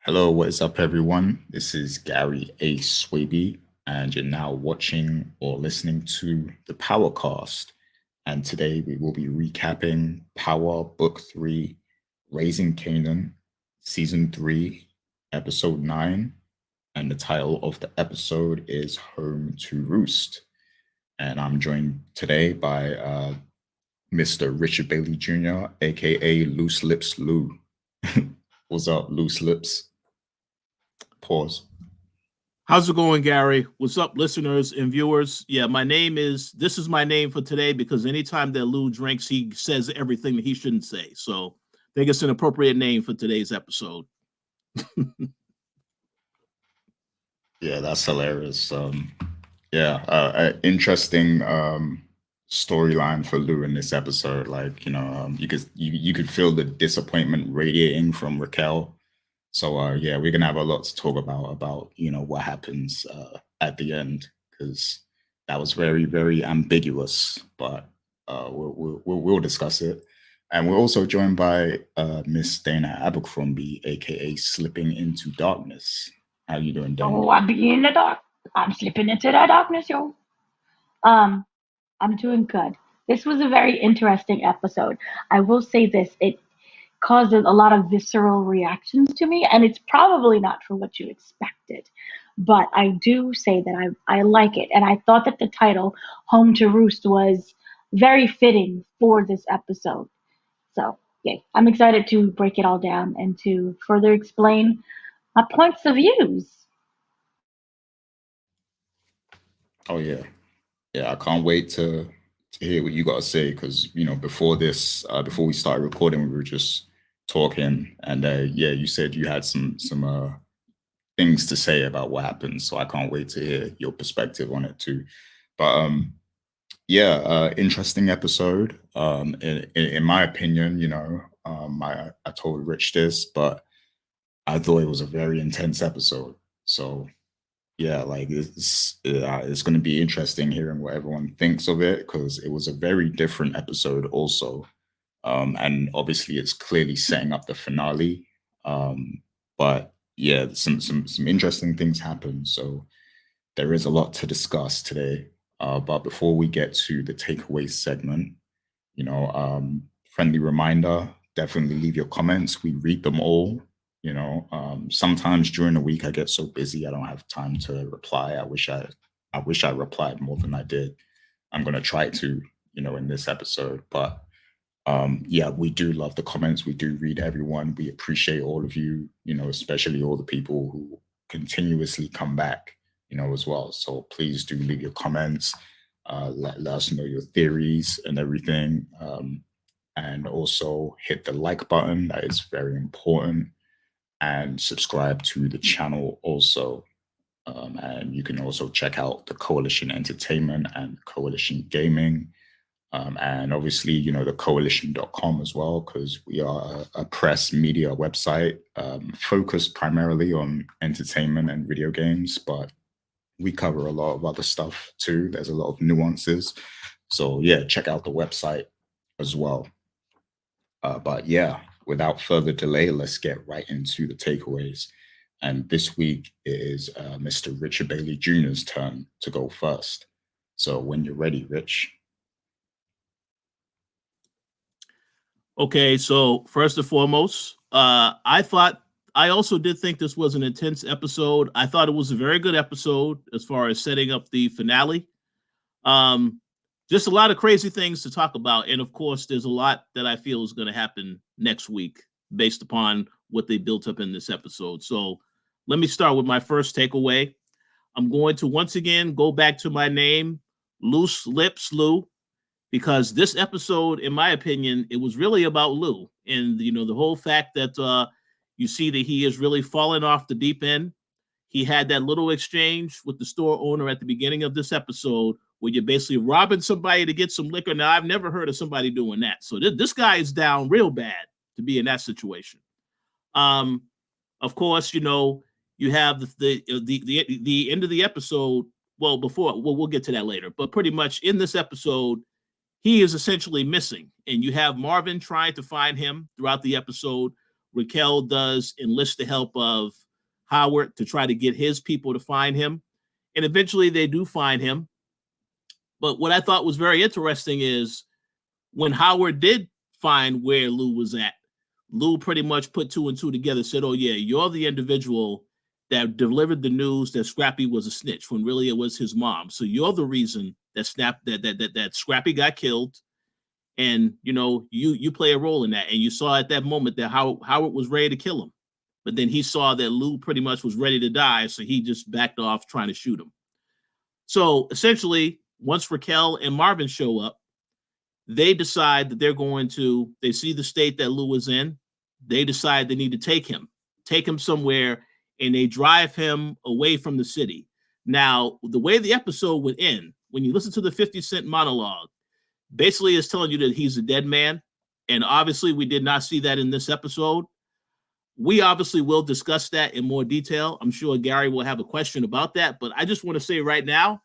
Hello, what is up, everyone? This is Gary A. Swaby, and you're now watching or listening to the Powercast. And today we will be recapping Power Book 3, Raising Kanan, Season 3, Episode 9. And the title of the episode is Home to Roost. And I'm joined today by Mr. Richard Bailey Jr., aka Loose Lips Lou. What's up, Loose Lips? Pause. How's it going, Gary? What's up, listeners and viewers? Yeah, this is my name for today because anytime that Lou drinks, he says everything that he shouldn't say. So I think it's an appropriate name for today's episode. Yeah, that's hilarious. Interesting storyline for Lou in this episode. Like, you could feel the disappointment radiating from Raquel. So yeah, we're gonna have a lot to talk about what happens at the end, because that was very, very ambiguous. But we'll discuss it. And we're also joined by Miss Dana Abercrombie, aka Slipping into Darkness. How you doing, Dana? Oh, I'm being in the dark. I'm slipping into the darkness, yo. Um, I'm doing good. This was a very interesting episode. I will say this, it causes a lot of visceral reactions to me, and it's probably not for what you expected. But I do say that I like it, and I thought that the title, Home to Roost, was very fitting for this episode. So, yeah, I'm excited to break it all down and to further explain my points of views. Oh yeah, yeah. I can't wait to hear what you got to say, because before this, before we started recording, we were just talking, and yeah, you said you had some things to say about what happened. So I can't wait to hear your perspective on it too. But yeah, interesting episode. In my opinion, I told Rich this, but I thought it was a very intense episode. So yeah, like it's going to be interesting hearing what everyone thinks of it, because it was a very different episode also. And obviously it's clearly setting up the finale. But yeah, some interesting things happen. So there is a lot to discuss today. But before we get to the takeaway segment, friendly reminder, definitely leave your comments. We read them all. Sometimes during the week I get so busy I don't have time to reply. I wish I replied more than I did. I'm gonna try to, in this episode. But yeah, we do love the comments. We do read everyone. We appreciate all of you, especially all the people who continuously come back, as well. So please do leave your comments. Let us know your theories and everything. And also hit the like button. That is very important. And subscribe to the channel also. And you can also check out the Coalition Entertainment and Coalition Gaming. And obviously, the coalition.com as well, because we are a press media website focused primarily on entertainment and video games, but we cover a lot of other stuff too. There's a lot of nuances. So yeah, check out the website as well. But yeah, without further delay, let's get right into the takeaways. And this week it is Mr. Richard Bailey Jr.'s turn to go first. So when you're ready, Rich. Okay, so first and foremost, I also did think this was an intense episode. I thought it was a very good episode as far as setting up the finale. Just a lot of crazy things to talk about. And of course, there's a lot that I feel is going to happen next week based upon what they built up in this episode. So let me start with my first takeaway. I'm going to once again go back to my name, Loose Lips Lou, because this episode, in my opinion, it was really about Lou. And, the whole fact that you see that he is really falling off the deep end. He had that little exchange with the store owner at the beginning of this episode where you're basically robbing somebody to get some liquor. Now, I've never heard of somebody doing that. So this guy is down real bad to be in that situation. Of course, you have the end of the episode. Well, we'll get to that later. But pretty much in this episode, he is essentially missing. And you have Marvin trying to find him throughout the episode. Raquel does enlist the help of Howard to try to get his people to find him. And eventually they do find him. But what I thought was very interesting is when Howard did find where Lou was at, Lou pretty much put 2 and 2 together, said, oh, yeah, you're the individual that delivered the news that Scrappy was a snitch when really it was his mom. So you're the reason that Scrappy got killed. And, you know, you play a role in that. And you saw at that moment that Howard was ready to kill him. But then he saw that Lou pretty much was ready to die. So he just backed off trying to shoot him. So essentially, once Raquel and Marvin show up, they decide that they see the state that Lou is in. They decide they need to take him somewhere, and they drive him away from the city. Now, the way the episode would end, when you listen to the 50 Cent monologue, basically it's telling you that he's a dead man. And obviously we did not see that in this episode. We obviously will discuss that in more detail. I'm sure Gary will have a question about that, but I just want to say right now,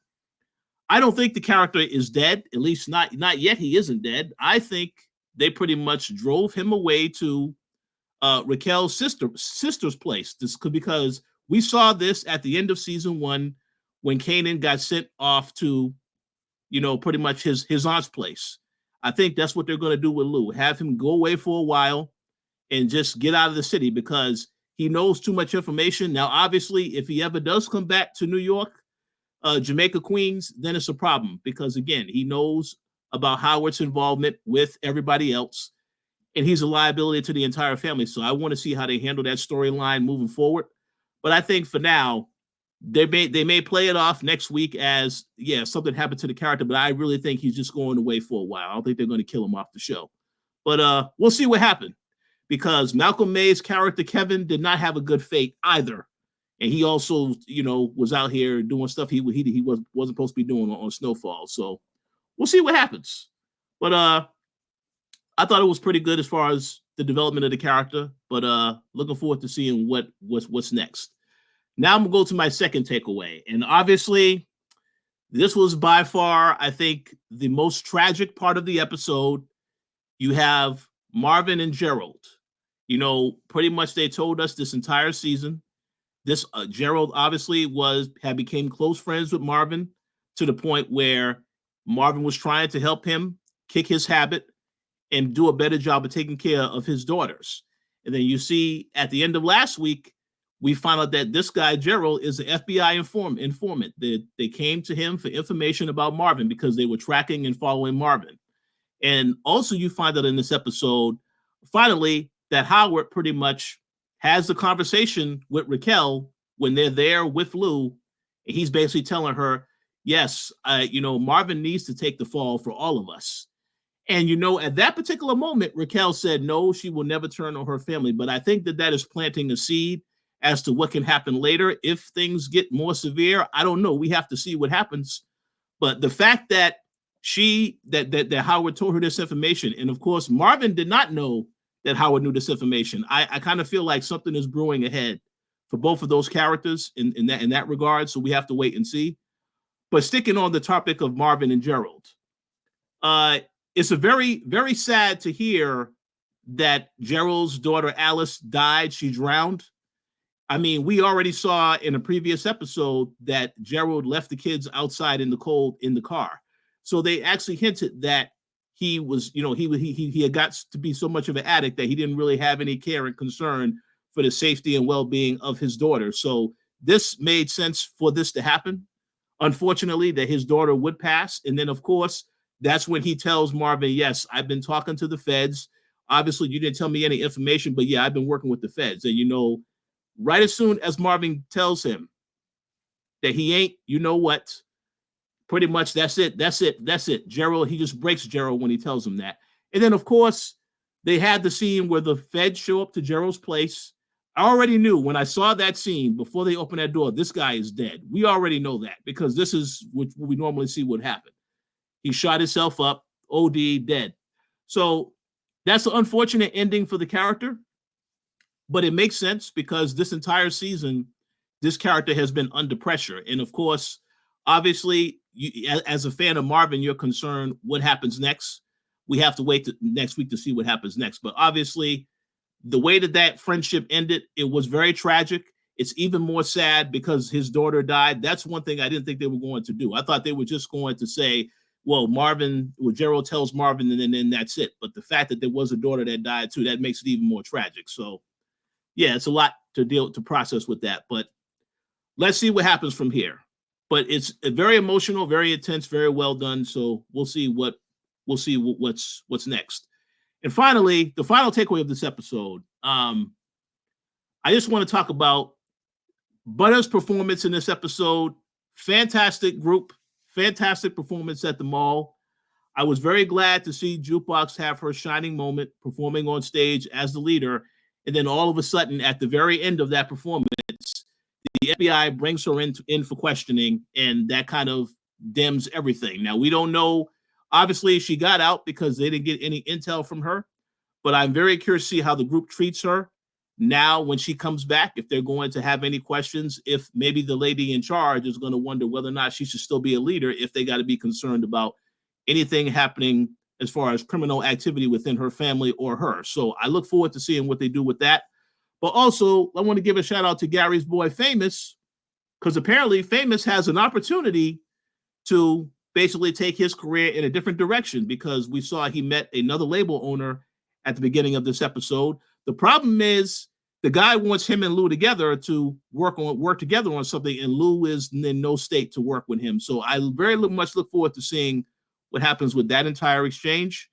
I don't think the character is dead, at least not yet. He isn't dead. I think they pretty much drove him away to Raquel's sister's place. Because we saw this at the end of season 1 when Kanan got sent off to, you know, pretty much his aunt's place. I think that's what they're going to do with Lou. Have him go away for a while and just get out of the city because he knows too much information. Now, obviously, if he ever does come back to New York, Jamaica, Queens, then it's a problem because, again, he knows about Howard's involvement with everybody else, and he's a liability to the entire family. So I want to see how they handle that storyline moving forward. But I think for now, they may play it off next week as, yeah, something happened to the character, but I really think he's just going away for a while. I don't think they're going to kill him off the show. But we'll see what happened because Malcolm May's character, Kevin, did not have a good fate either. And he also, you know, was out here doing stuff he wasn't supposed to be doing on Snowfall. So we'll see what happens. But I thought it was pretty good as far as the development of the character. But looking forward to seeing what's next. Now I'm gonna go to my second takeaway, and obviously, this was by far, I think, the most tragic part of the episode. You have Marvin and Gerald. You know, pretty much they told us this entire season. This Gerald obviously became close friends with Marvin to the point where Marvin was trying to help him kick his habit and do a better job of taking care of his daughters. And then you see at the end of last week, we found out that this guy, Gerald, is an FBI informant. They came to him for information about Marvin because they were tracking and following Marvin. And also you find out in this episode, finally, that Howard pretty much has the conversation with Raquel when they're there with Lou. And he's basically telling her, yes, Marvin needs to take the fall for all of us. And, you know, at that particular moment, Raquel said, no, she will never turn on her family. But I think that is planting a seed as to what can happen later. If things get more severe, I don't know. We have to see what happens. But the fact that that Howard told her this information, and of course, Marvin did not know that Howard knew this information. I kind of feel like something is brewing ahead for both of those characters in that regard. So we have to wait and see. But sticking on the topic of Marvin and Gerald, it's a very, very sad to hear that Gerald's daughter Alice died. She drowned. I mean, we already saw in a previous episode that Gerald left the kids outside in the cold in the car. So they actually hinted that he was, he had got to be so much of an addict that he didn't really have any care and concern for the safety and well-being of his daughter. So this made sense for this to happen. Unfortunately, that his daughter would pass. And then, of course, that's when he tells Marvin, yes, I've been talking to the feds. Obviously, you didn't tell me any information, but yeah, I've been working with the feds. And, right as soon as Marvin tells him that he ain't, you know what, pretty much that's it. Gerald, he just breaks Gerald when he tells him that. And then, of course, they had the scene where the feds show up to Gerald's place. I already knew when I saw that scene before they opened that door, this guy is dead. We already know that because this is what we normally see would happen. He shot himself up, OD, dead. So that's an unfortunate ending for the character. But it makes sense because this entire season, this character has been under pressure. And of course, obviously, as a fan of Marvin, you're concerned what happens next. We have to wait next week to see what happens next. But obviously, the way that friendship ended, it was very tragic. It's even more sad because his daughter died. That's one thing I didn't think they were going to do. I thought they were just going to say, well, Gerald tells Marvin, and then that's it. But the fact that there was a daughter that died too, that makes it even more tragic. So, yeah, it's a lot to process with that. But let's see what happens from here. But it's very emotional, very intense, very well done. So we'll see what's next. And finally, the final takeaway of this episode. I just want to talk about Bata's performance in this episode. Fantastic group, fantastic performance at the mall. I was very glad to see Jukebox have her shining moment performing on stage as the leader. And then all of a sudden, at the very end of that performance, the FBI brings her in for questioning, and that kind of dims everything. Now, we don't know. Obviously, she got out because they didn't get any intel from her. But I'm very curious to see how the group treats her now when she comes back, if they're going to have any questions, if maybe the lady in charge is going to wonder whether or not she should still be a leader, if they got to be concerned about anything happening as far as criminal activity within her family or her. So I look forward to seeing what they do with that. But also, I want to give a shout out to Gary's boy, Famous, because apparently Famous has an opportunity to basically take his career in a different direction, because we saw he met another label owner at the beginning of this episode. The problem is the guy wants him and Lou together to work together on something, and Lou is in no state to work with him. So I very much look forward to seeing what happens with that entire exchange.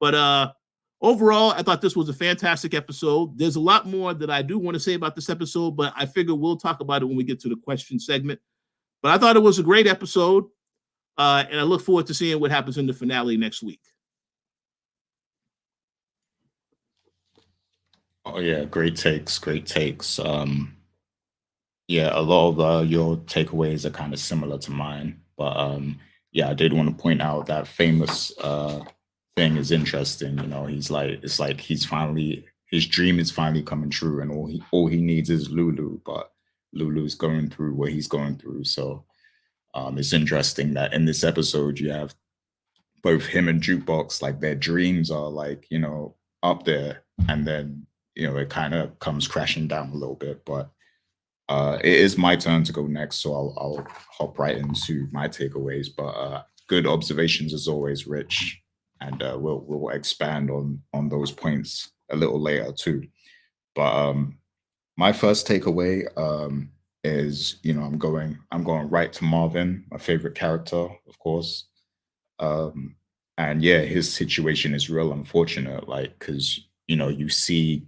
But overall, I thought this was a fantastic episode. There's a lot more that I do want to say about this episode, but I figure we'll talk about it when we get to the question segment. But I thought it was a great episode, and I look forward to seeing what happens in the finale next week. Oh yeah, great takes. Yeah, a lot of your takeaways are kind of similar to mine, but yeah, I did want to point out that Famous thing is interesting. You know, it's like his dream is finally coming true, and all he needs is Lulu, but Lulu's going through what he's going through. So it's interesting that in this episode you have both him and Jukebox, like their dreams are like, you know, up there, and then, you know, it kind of comes crashing down a little bit. But it is my turn to go next, so I'll hop right into my takeaways. But good observations as always, Rich, and we'll expand on those points a little later too. But my first takeaway is, you know, I'm going right to Marvin, my favorite character, of course. And yeah, his situation is real unfortunate, like, because, you know, you see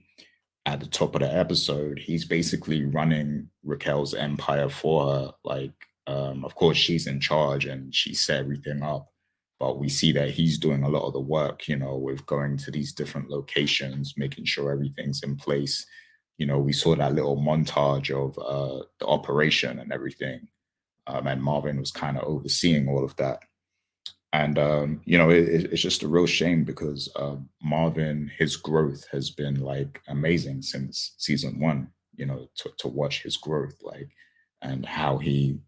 at the top of the episode, he's basically running Raquel's empire for her. Like, of course, she's in charge and she set everything up, but we see that he's doing a lot of the work, you know, with going to these different locations, making sure everything's in place. You know, we saw that little montage of the operation and everything, and Marvin was kind of overseeing all of that. And you know, it's just a real shame because Marvin, his growth has been like amazing since season one. You know, to watch his growth, like, and how he,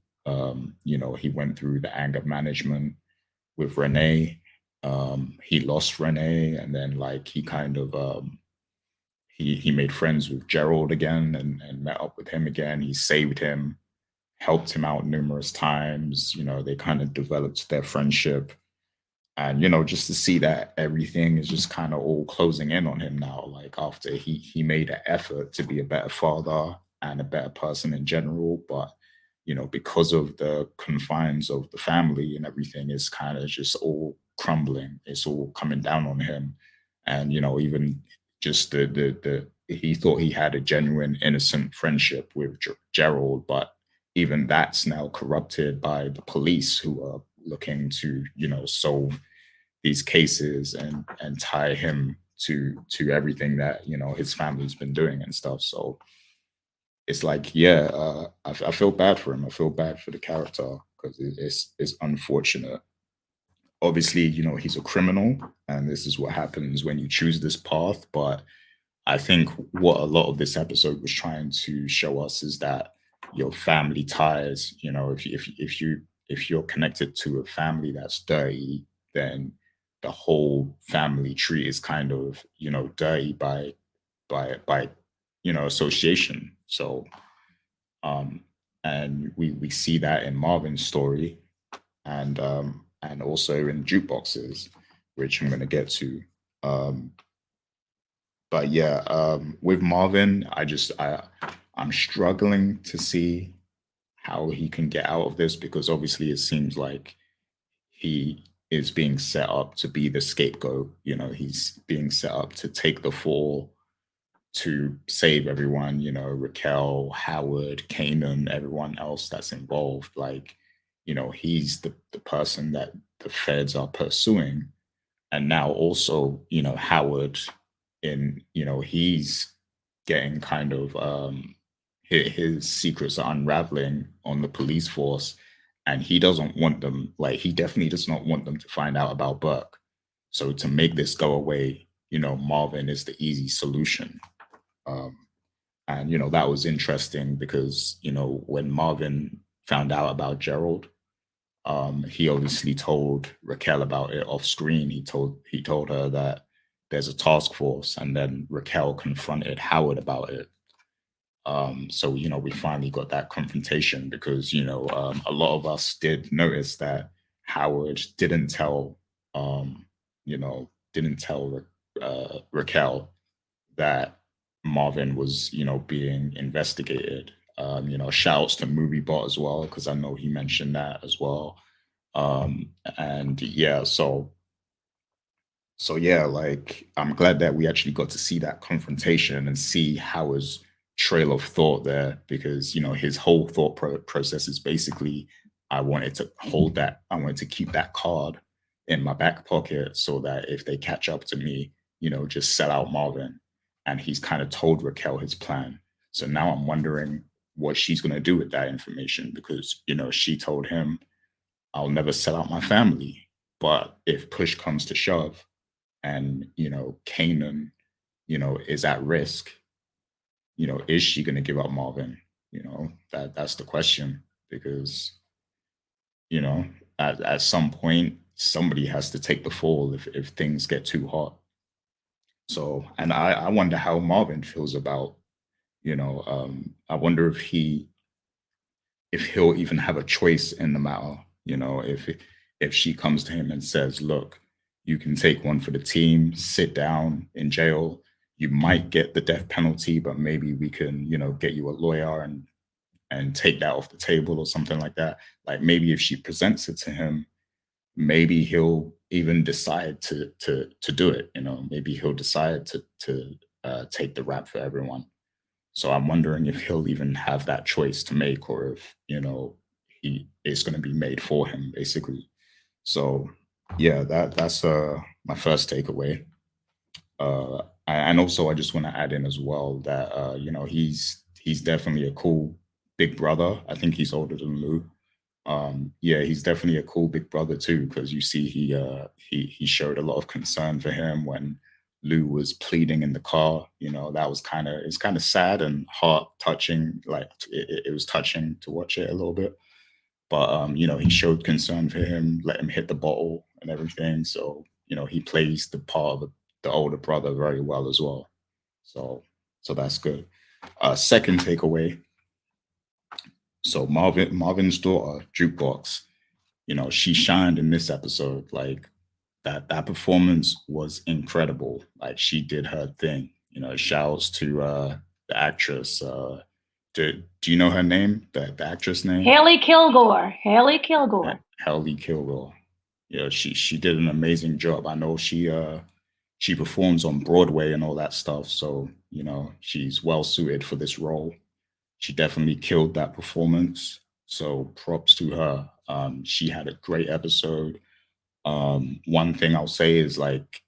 you know, he went through the anger management with Renee. He lost Renee, and then like he kind of he made friends with Gerald again, and met up with him again. He saved him, helped him out numerous times. You know, they kind of developed their friendship. And, you know, just to see that everything is just kind of all closing in on him now, like after he made an effort to be a better father and a better person in general. But, you know, because of the confines of the family and everything, is kind of just all crumbling. It's all coming down on him. And, you know, even just the he thought he had a genuine innocent friendship with Gerald, but even that's now corrupted by the police, who are looking to, you know, solve these cases and tie him to everything that, you know, his family's been doing and stuff. So it's like, yeah, I feel bad for him. I feel bad for the character because it's unfortunate. Obviously, you know, he's a criminal, and this is what happens when you choose this path. But I think what a lot of this episode was trying to show us is that your family ties, you know, if you're connected to a family that's dirty, then the whole family tree is kind of, you know, dirty by by association. So and we see that in Marvin's story, and also in Jukeboxes, which I'm going to get to. But yeah, with Marvin, I'm struggling to see how he can get out of this, because obviously it seems like he is being set up to be the scapegoat. He's being set up to take the fall, to save everyone, Raquel, Howard, Kanan, everyone else that's involved. Like, he's the person that the feds are pursuing. And now also, Howard, he's getting kind of his secrets are unraveling on the police force, and he doesn't want them, like, he definitely does not want them to find out about Burke. So to make this go away, Marvin is the easy solution. And that was interesting because when Marvin found out about Gerald, he obviously told Raquel about it off screen. He told her that there's a task force, and then Raquel confronted Howard about it. So we finally got that confrontation, because a lot of us did notice that Howard didn't tell Raquel that Marvin was being investigated. Shouts to MovieBot as well, because I know he mentioned that as well. And yeah, so yeah, like, I'm glad that we actually got to see that confrontation and see Howard's trail of thought there, because his whole thought process is basically, I wanted to keep that card in my back pocket, so that if they catch up to me, just sell out Marvin. And he's kind of told Raquel his plan. So now I'm wondering what she's going to do with that information, because she told him, I'll never sell out my family. But if push comes to shove, and Kanan is at risk, is she going to give up Marvin? That's the question, because at some point somebody has to take the fall if things get too hot. So, and I wonder how Marvin feels about, I wonder if he'll even have a choice in the matter. If she comes to him and says, look, you can take one for the team, sit down in jail, you might get the death penalty, but maybe we can, get you a lawyer and take that off the table or something like that. Like, maybe if she presents it to him, maybe he'll even decide to do it. Maybe he'll decide to take the rap for everyone. So I'm wondering if he'll even have that choice to make, or if it's going to be made for him, basically. So yeah, that's my first takeaway. And also, I just want to add in as well that he's definitely a cool big brother. I think he's older than Lou. Yeah, he's definitely a cool big brother too, because you see he showed a lot of concern for him when Lou was pleading in the car. It's kind of sad and heart touching. Like, it was touching to watch it a little bit. But he showed concern for him, let him hit the bottle and everything. So he plays the part of the older brother very well as well. So that's good. Second takeaway. So Marvin's daughter, Jukebox, she shined in this episode. Like, that performance was incredible. Like, she did her thing. Shouts to the actress. Do you know her name? The actress name? Haley Kilgore. Haley Kilgore. Haley Kilgore. She did an amazing job. I know she performs on Broadway and all that stuff. So she's well suited for this role. She definitely killed that performance. So props to her. She had a great episode. One thing I'll say is, like,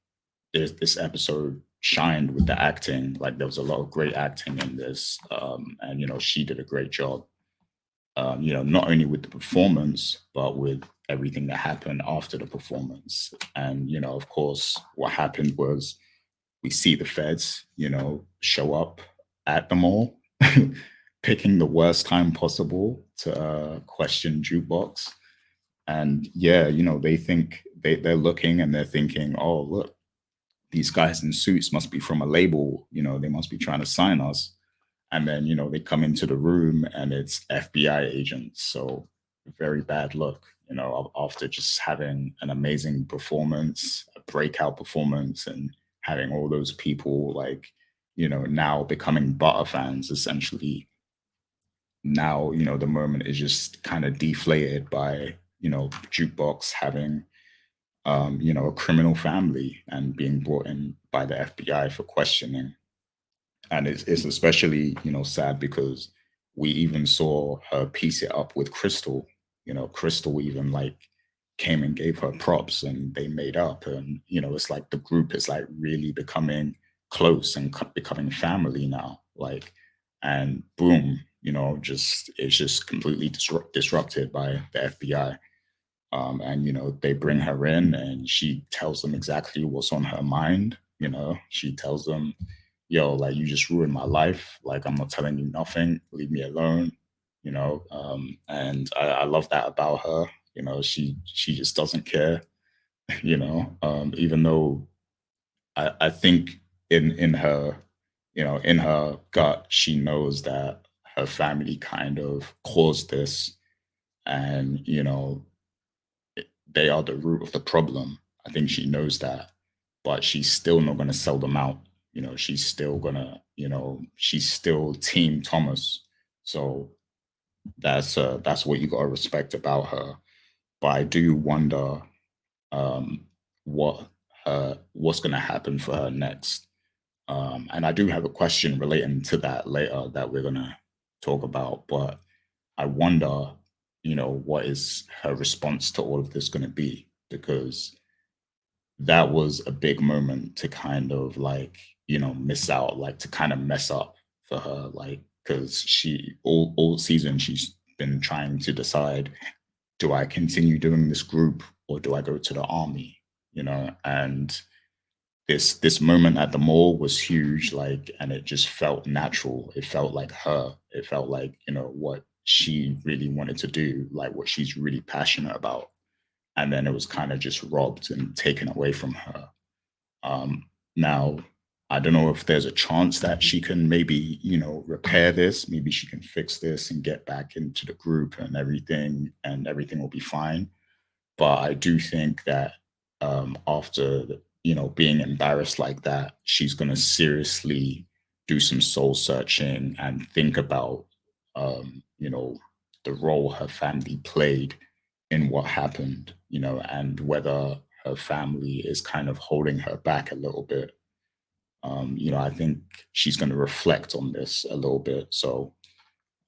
this episode shined with the acting. Like, there was a lot of great acting in this. And she did a great job. Not only with the performance, but with everything that happened after the performance. And of course, what happened was, we see the feds, show up at the mall, picking the worst time possible to question Jukebox. And yeah, they think they're looking and they're thinking, oh, look, these guys in suits must be from a label, they must be trying to sign us. And then, they come into the room and it's FBI agents. So very bad look, after just having an amazing performance, a breakout performance, and having all those people like, now becoming Bata fans essentially. Now, the moment is just kind of deflated by, Jukebox having a criminal family and being brought in by the FBI for questioning. And it's especially, sad because we even saw her piece it up with Crystal. Crystal even like came and gave her props and they made up. And, it's like the group is like really becoming close and becoming family now. Like, and boom, it's just completely disrupted by the FBI. And they bring her in and she tells them exactly what's on her mind. She tells them, yo, like, you just ruined my life, like, I'm not telling you nothing, leave me alone. And I love that about her. She just doesn't care. Even though I think in her, in her gut, she knows that her family kind of caused this, and they are the root of the problem. I think she knows that, but she's still not going to sell them out. She's still gonna, she's still Team Thomas. So that's what you got to respect about her. But I do wonder um, what's going to happen for her next. And I do have a question relating to that later that we're going to talk about. But I wonder, what is her response to all of this going to be? Because that was a big moment to kind of like, miss out, like to kind of mess up for her, like, because she all season she's been trying to decide, do I continue doing this group or do I go to the army? And this moment at the mall was huge, like, and it just felt natural. It felt like her. It felt like, what she really wanted to do, like what she's really passionate about. And then it was kind of just robbed and taken away from her. Now, I don't know if there's a chance that she can maybe, repair this. Maybe she can fix this and get back into the group and everything will be fine. But I do think that after, being embarrassed like that, she's going to seriously do some soul searching and think about, the role her family played in what happened, and whether her family is kind of holding her back a little bit. I think she's going to reflect on this a little bit. So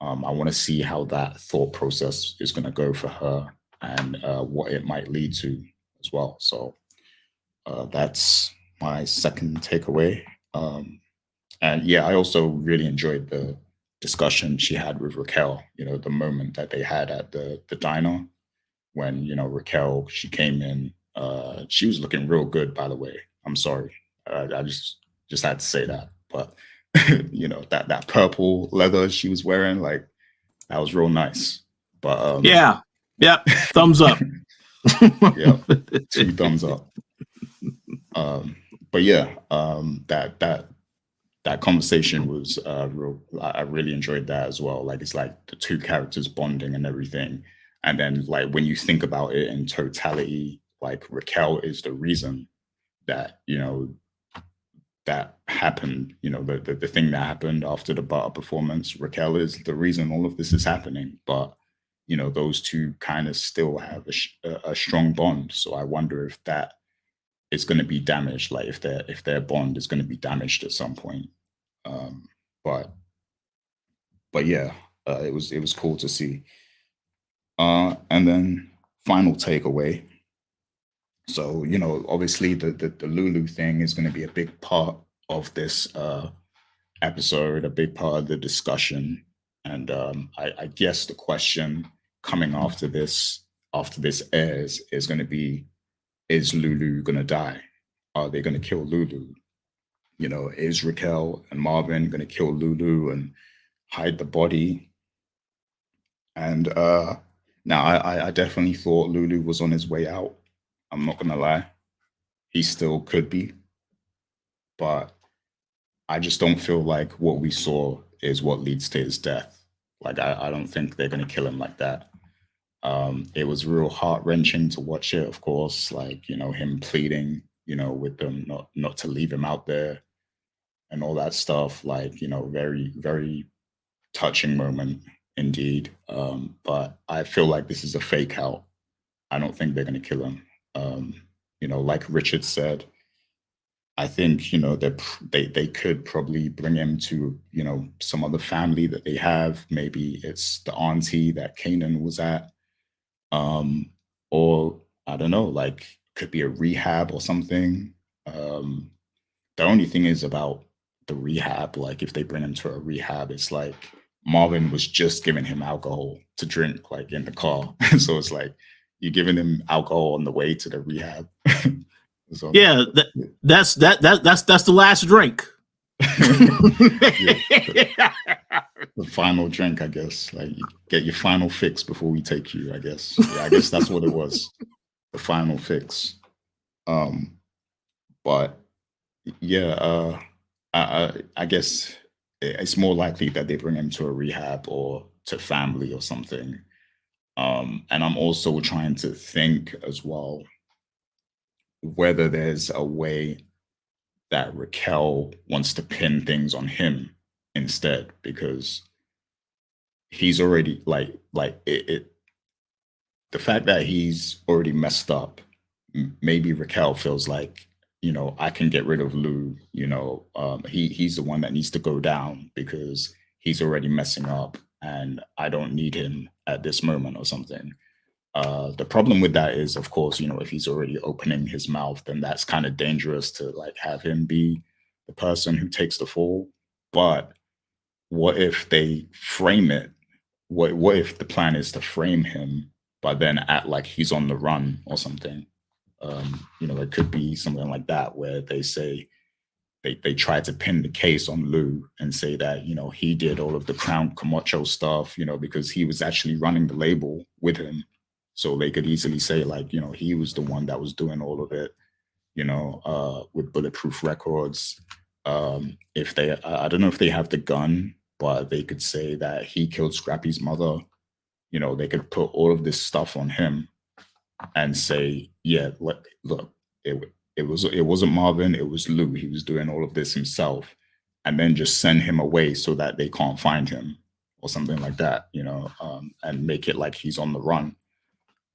I want to see how that thought process is going to go for her and what it might lead to as well. So that's my second takeaway. And yeah, I also really enjoyed the discussion she had with Raquel, the moment that they had at the diner when, Raquel, she came in. She was looking real good, by the way. I'm sorry. I just had to say that. But that purple leather she was wearing, like, that was real nice. But yeah, thumbs up. Yeah, 2 thumbs up. But yeah, that conversation was real. I really enjoyed that as well. Like, it's like the 2 characters bonding and everything. And then, like, when you think about it in totality, like, Raquel is the reason that, that happened, the thing that happened after the Bata performance. Raquel is the reason all of this is happening. But, those 2 kind of still have a strong bond. So I wonder if that is going to be damaged, like if their bond is going to be damaged at some point. Um, but yeah, it was cool to see. And then final takeaway. So, obviously the Lulu thing is going to be a big part of this episode, a big part of the discussion. And I guess the question coming after this airs is going to be, is Lulu going to die? Are they going to kill Lulu? Is Raquel and Marvin going to kill Lulu and hide the body? And now I definitely thought Lulu was on his way out. I'm not going to lie. He still could be. but I just don't feel like what we saw is what leads to his death. Like I don't think they're gonna kill him like that. It was real heart wrenching to watch it, of course, like, you know, him pleading, you know, with them not to leave him out there and all that stuff. Like, you know, very, very touching moment indeed. But I feel like this is a fake out. I don't think they're gonna kill him. Um, you know, like Richard said, I think, you know, they could probably bring him to, you know, some other family that they have. Maybe it's the auntie that Kanan was at, um, or I don't know, like could be a rehab or something. Um, the only thing is about the rehab, like if they bring him to a rehab, it's like Marvin was just giving him alcohol to drink, like in the car. So it's like you're giving him alcohol on the way to the rehab. So Yeah, that's the last drink. yeah, the final drink, I guess. Like you get your final fix before we take you, I guess. Yeah, I guess that's what it was. The final fix. Um, but yeah, I guess it's more likely that they bring him to a rehab or to family or something. And I'm also trying to think as well whether there's a way that Raquel wants to pin things on him instead, because he's already like it the fact that he's already messed up, maybe Raquel feels like, you know, I can get rid of Lou, you know, he's the one that needs to go down because he's already messing up and I don't need him at this moment or something. The problem with that is, of course, you know, if he's already opening his mouth, then that's kind of dangerous to like have him be the person who takes the fall. But what if they frame it? What if the plan is to frame him, but then act like he's on the run or something? You know, it could be something like that where they say they try to pin the case on Lou and say that, you know, he did all of the Crown Camacho stuff, you know, because he was actually running the label with him. So they could easily say, like, you know, he was the one that was doing all of it, you know, with Bulletproof Records. If they, I don't know if they have the gun, but they could say that he killed Scrappy's mother. You know, they could put all of this stuff on him and say, yeah, look, it wasn't Marvin, it was Lou. He was doing all of this himself, and then just send him away so that they can't find him or something like that, you know, and make it like he's on the run.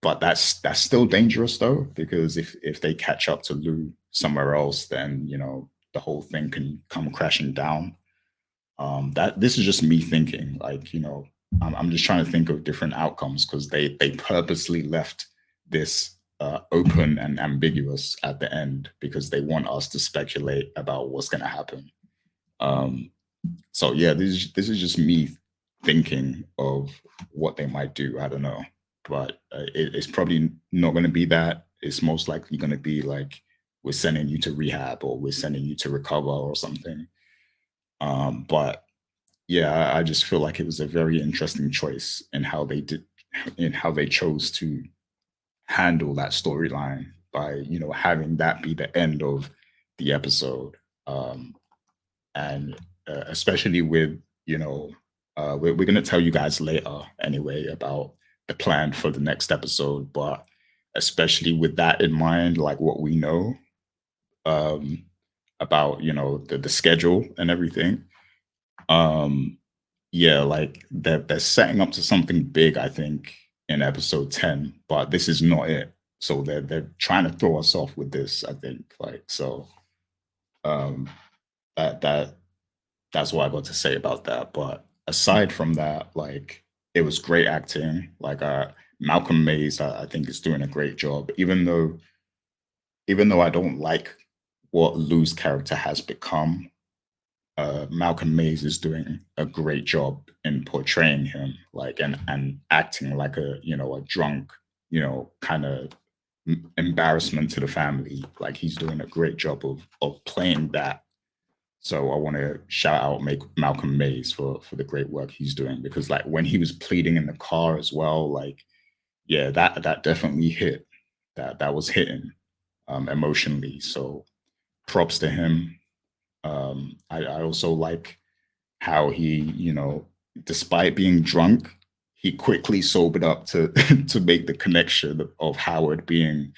But that's still dangerous though, because if they catch up to Lou somewhere else, then you know the whole thing can come crashing down. That this is just me thinking, like, you know, I'm just trying to think of different outcomes because they purposely left this open and ambiguous at the end because they want us to speculate about what's going to happen. Um, so yeah, this is just me thinking of what they might do. I don't know, but it's probably not going to be that. It's most likely going to be like we're sending you to rehab or we're sending you to recover or something. But yeah, I just feel like it was a very interesting choice in how they chose to handle that storyline by, you know, having that be the end of the episode. And especially with, you know, we're going to tell you guys later anyway about the plan for the next episode, but especially with that in mind, like what we know um, about, you know, the schedule and everything. Um, yeah, like they're setting up to something big, I think, in episode 10, but this is not it. So they're trying to throw us off with this, I think. Like so um that that's what I got to say about that. But aside from that, like it was great acting. Like Malcolm Mays, I think is doing a great job, even though I don't like what Lou's character has become. Malcolm Mays is doing a great job in portraying him, like and acting like a, you know, a drunk, you know, kind of embarrassment to the family. Like he's doing a great job of playing that. So I want to shout out Malcolm Mays for the great work he's doing, because like when he was pleading in the car as well, like yeah, that definitely hit. That was hitting emotionally. So props to him. I also like how he, despite being drunk, he quickly sobered up to to make the connection of Howard being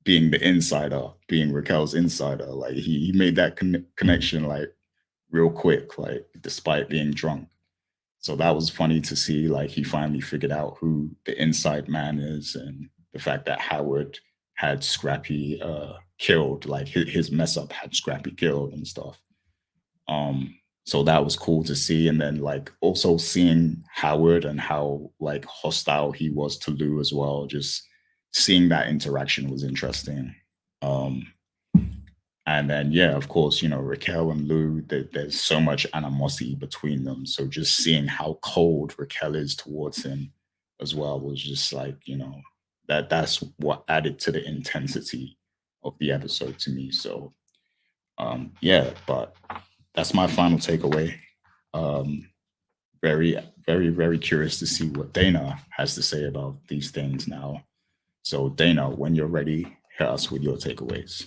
the insider, being Raquel's insider. Like he made that connection like real quick, like despite being drunk. So that was funny to see. Like he finally figured out who the inside man is, and the fact that Howard had Scrappy killed, like his mess up had Scrappy killed and stuff. So that was cool to see. And then like also seeing Howard and how like hostile he was to Lou as well. Just seeing that interaction was interesting. Um, and then yeah, of course, Raquel and Lou, there's so much animosity between them. So just seeing how cold Raquel is towards him as well was just like, that's what added to the intensity of the episode to me. So yeah, but that's my final takeaway. Um, very, very, very curious to see what Dana has to say about these things now. So, Dana, when you're ready, hit us with your takeaways.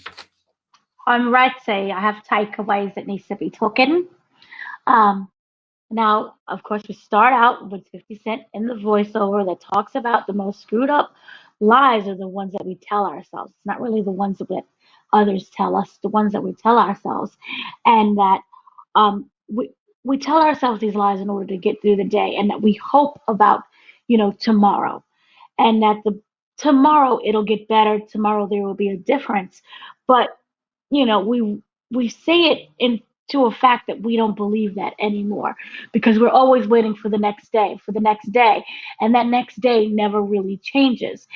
I'm right to say I have takeaways that needs to be taken. Um, Now, of course, we start out with 50 Cent in the voiceover that talks about the most screwed up lies are the ones that we tell ourselves. It's not really the ones that others tell us, the ones that we tell ourselves. And that we tell ourselves these lies in order to get through the day, and that we hope about, tomorrow. And that the tomorrow it'll get better, tomorrow there will be a difference. But we say it into a fact that we don't believe that anymore, because we're always waiting for the next day, and that next day never really changes.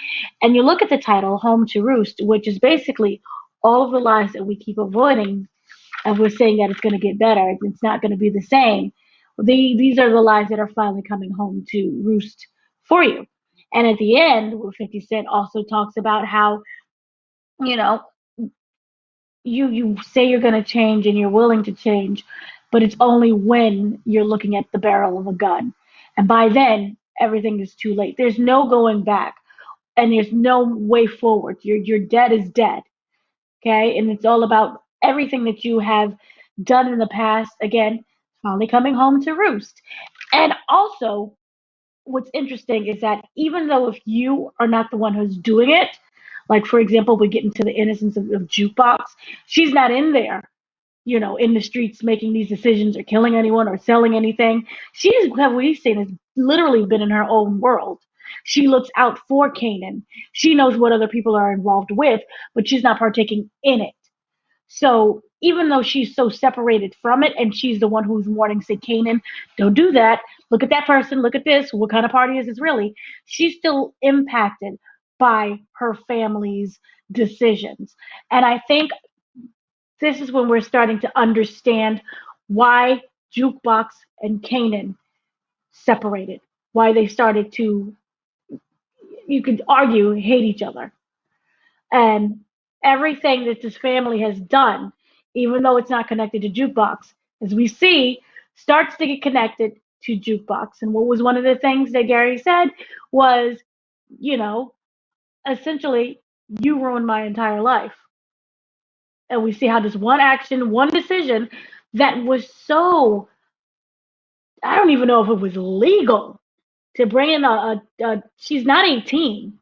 And you look at the title Home to Roost, which is basically all of the lies that we keep avoiding, and we're saying that it's going to get better, it's not going to be the same. These are the lies that are finally coming home to roost for you. And at the end, where 50 Cent also talks about how, you know, you say you're going to change and you're willing to change, but it's only when you're looking at the barrel of a gun, and by then everything is too late. There's no going back, and there's no way forward. Your dead is dead. Okay, and it's all about everything that you have done in the past, again, finally coming home to roost. And also, what's interesting is that even though if you are not the one who's doing it, like for example, we get into the innocence of Jukebox, she's not in there, in the streets making these decisions or killing anyone or selling anything. She's, what we've seen, has literally been in her own world. She looks out for Kanan. She knows what other people are involved with, but she's not partaking in it. So even though she's so separated from it, and she's the one who's warning, say, Kanan, don't do that. Look at that person. Look at this. What kind of party is this really? She's still impacted by her family's decisions. And I think this is when we're starting to understand why Jukebox and Kanan separated, why they started to, you could argue, hate each other. And everything that this family has done, even though it's not connected to Jukebox, as we see, starts to get connected to Jukebox. And what was one of the things that Gary said was, you know, essentially, you ruined my entire life. And we see how this one action, one decision that was so, I don't even know if it was legal to bring in she's not 18,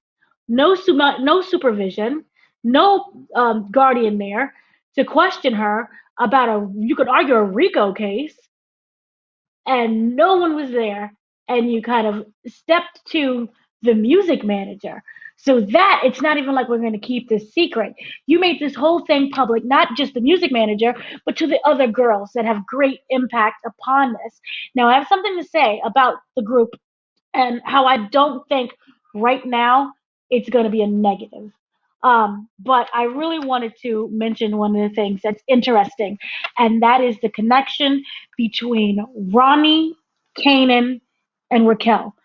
no supervision, no guardian there to question her about you could argue a RICO case, and no one was there, and you kind of stepped to the music manager. So that it's not even like we're going to keep this secret. You made this whole thing public, not just the music manager, but to the other girls that have great impact upon this. Now, I have something to say about the group and how I don't think right now it's going to be a negative. But I really wanted to mention one of the things that's interesting, and that is the connection between Ronnie, Kanan, and Raquel,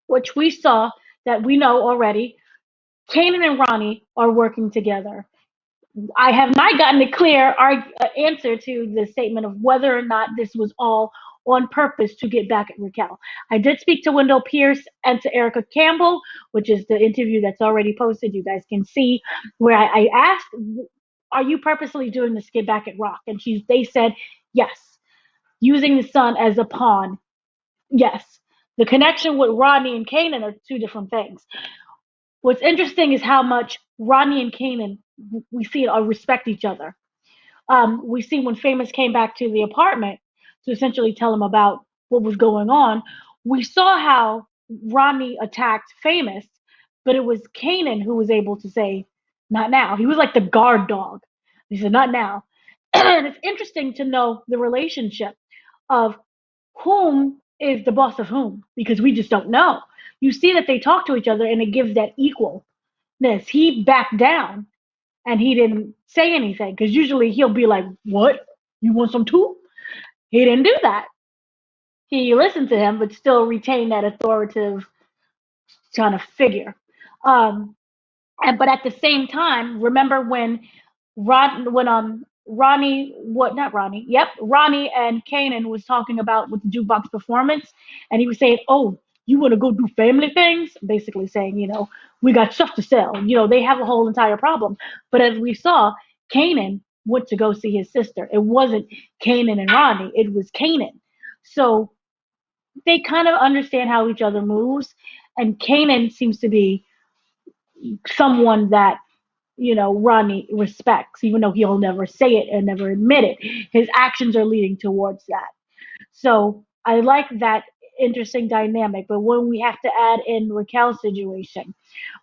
which we saw that we know already. Kanan and Ronnie are working together. I have not gotten a clear answer to the statement of whether or not this was all on purpose to get back at Raquel. I did speak to Wendell Pierce and to Erica Campbell, which is the interview that's already posted. You guys can see where I asked are you purposely doing this to get back at Rock? And they said, yes. Using the son as a pawn, yes. The connection with Ronnie and Kanan are two different things. What's interesting is how much Ronnie and Kanan, we see it, respect each other. We see when Famous came back to the apartment to essentially tell him about what was going on, we saw how Ronnie attacked Famous, but it was Kanan who was able to say, not now. He was like the guard dog. He said, not now. And it's interesting to know the relationship of whom is the boss of whom, because we just don't know. You see that they talk to each other and it gives that equalness. He backed down and he didn't say anything because usually he'll be like, what? You want some too? He didn't do that. He listened to him, but still retained that authoritative kind of figure. But at the same time, remember when Ronnie, what, not Ronnie, yep, Ronnie and Kanan was talking about with the Jukebox performance, and he was saying, oh, you want to go do family things? Basically saying, we got stuff to sell. They have a whole entire problem. But as we saw, Kanan went to go see his sister. It wasn't Kanan and Ronnie, it was Kanan. So they kind of understand how each other moves, and Kanan seems to be someone that Ronnie respects, even though he'll never say it and never admit it. His actions are leading towards that. So I like that interesting dynamic. But when we have to add in Raquel's situation,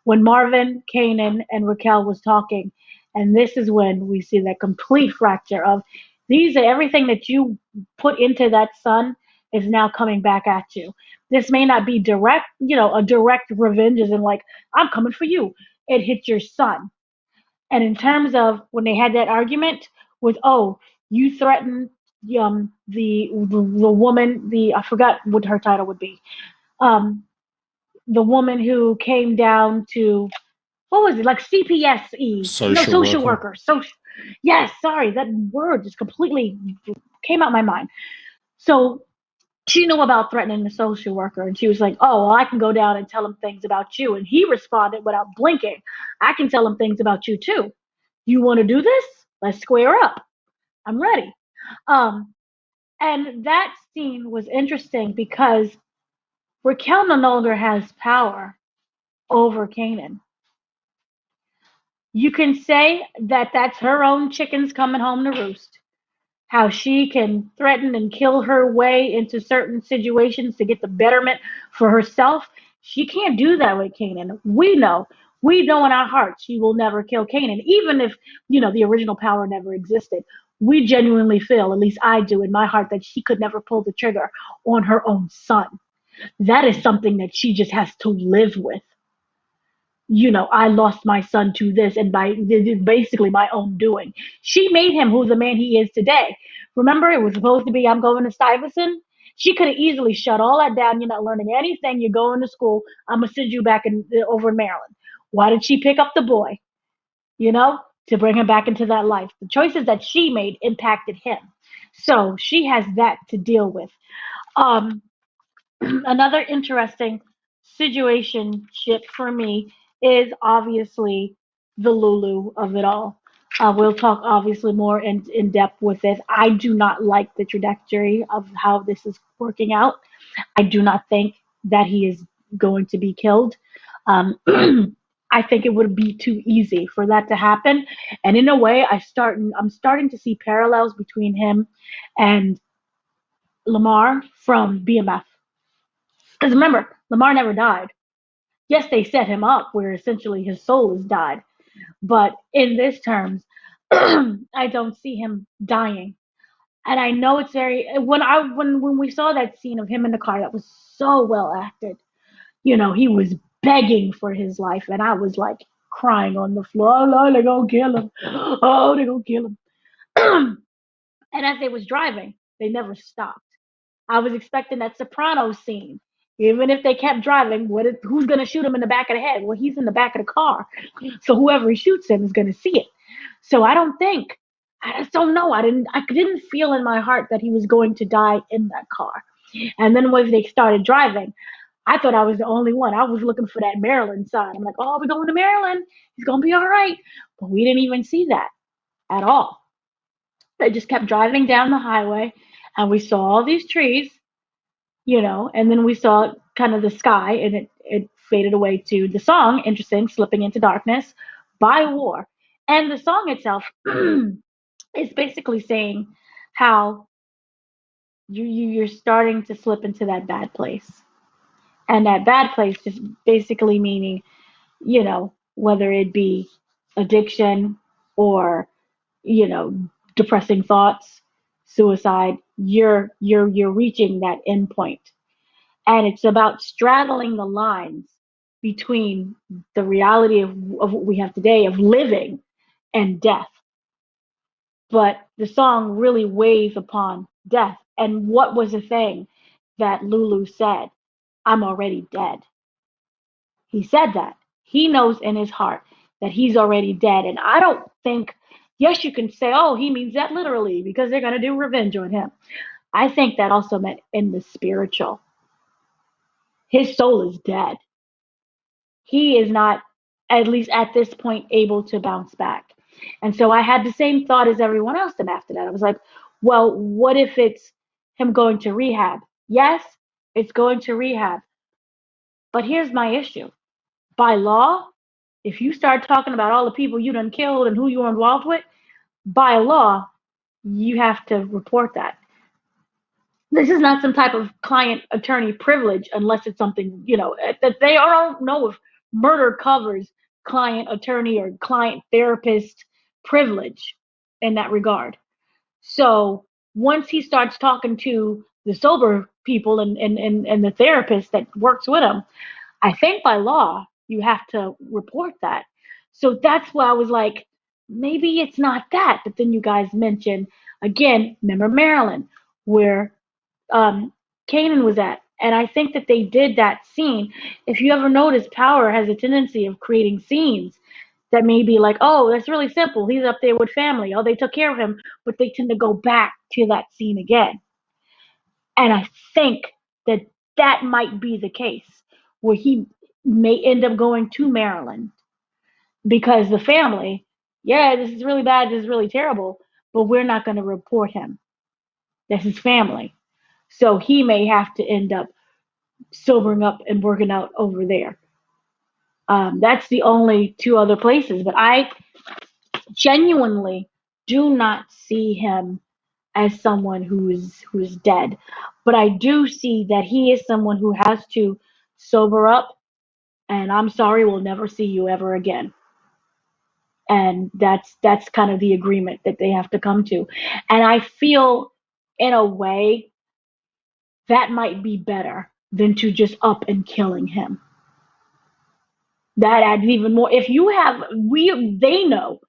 when Marvin, Kanan, and Raquel was talking, and this is when we see that complete fracture of everything that you put into that son is now coming back at you. This may not be direct, a direct revenge isn't like, I'm coming for you. It hit your son. And in terms of when they had that argument with, oh, you threatened the woman, I forgot what her title would be, the woman who came down to, what was it, like CPSE, social worker. Yes, sorry, that word just completely came out my mind. So she knew about threatening the social worker, and she was like, oh, well, I can go down and tell him things about you. And he responded without blinking, I can tell him things about you too. You want to do this? Let's square up. I'm ready. And that scene was interesting because Raquel no longer has power over Kanan. You can say that that's her own chickens coming home to roost. How she can threaten and kill her way into certain situations to get the betterment for herself. She can't do that with Kanan. We know in our hearts she will never kill Kanan, even if the original power never existed. We genuinely feel, at least I do in my heart, that she could never pull the trigger on her own son. That is something that she just has to live with. I lost my son to this, and by basically my own doing. She made him who the man he is today. Remember, it was supposed to be, I'm going to Stuyvesant. She could have easily shut all that down. You're not learning anything. You're going to school. I'm gonna send you back over in Maryland. Why did she pick up the boy? To bring him back into that life. The choices that she made impacted him. So she has that to deal with. Another interesting situation for me is obviously the Lulu of it all. We'll talk obviously more in depth with this. I do not like the trajectory of how this is working out. I do not think that he is going to be killed. I think it would be too easy for that to happen. And in a way, I'm starting to see parallels between him and Lamar from BMF. Because remember, Lamar never died. Yes, they set him up where essentially his soul has died. But in this terms, I don't see him dying. And I know it's very when we saw that scene of him in the car, that was so well acted. He was begging for his life, and I was like crying on the floor. Oh, they're gonna kill him. Oh, they're gonna kill him. And as they was driving, they never stopped. I was expecting that Sopranos scene. Even if they kept driving, who's going to shoot him in the back of the head? Well, he's in the back of the car. So whoever he shoots him is going to see it. So I just don't know. I didn't feel in my heart that he was going to die in that car. And then when they started driving, I thought I was the only one. I was looking for that Maryland sign. I'm like, oh, we're going to Maryland. He's going to be all right. But we didn't even see that. at all. They just kept driving down the highway, and we saw all these trees, and then we saw kind of the sky, and it faded away to the song, interesting, Slipping into Darkness by War. And the song itself is basically saying how you're starting to slip into that bad place. And that bad place is basically meaning, whether it be addiction or, you know, depressing thoughts, suicide, you're reaching that end point. And it's about straddling the lines between the reality of what we have today of living and death. But the song really weighs upon death. And what was the thing that Lulu said? I'm already dead. He said that. He knows in his heart that he's already dead. And I don't think, yes, you can say, oh, he means that literally because they're going to do revenge on him. I think that also meant in the spiritual. His soul is dead. He is not, at least at this point, able to bounce back. And so I had the same thought as everyone else. And after that, I was like, well, what if it's him going to rehab? Yes, it's going to rehab. But here's my issue. By law, if you start talking about all the people you done killed and who you were involved with, by law, you have to report that. This is not some type of client attorney privilege unless it's something, that they don't know if murder covers client attorney or client therapist privilege in that regard. So once he starts talking to the sober people and the therapist that works with him, I think by law, you have to report that. So that's why I was like, maybe it's not that. But then you guys mentioned, again, remember Maryland, where Kanan was at. And I think that they did that scene. If you ever notice, Power has a tendency of creating scenes that may be like, oh, that's really simple. He's up there with family. Oh, they took care of him. But they tend to go back to that scene again. And I think that that might be the case where he may end up going to Maryland because the family, yeah, this is really bad. This is really terrible. But we're not going to report him. That's his family. So he may have to end up sobering up and working out over there. That's the only two other places. But I genuinely do not see him as someone who's dead. But I do see that he is someone who has to sober up. And I'm sorry, we'll never see you ever again. And that's kind of the agreement that they have to come to. And I feel, in a way, that might be better than to just up and killing him. That adds even more. If you have, they know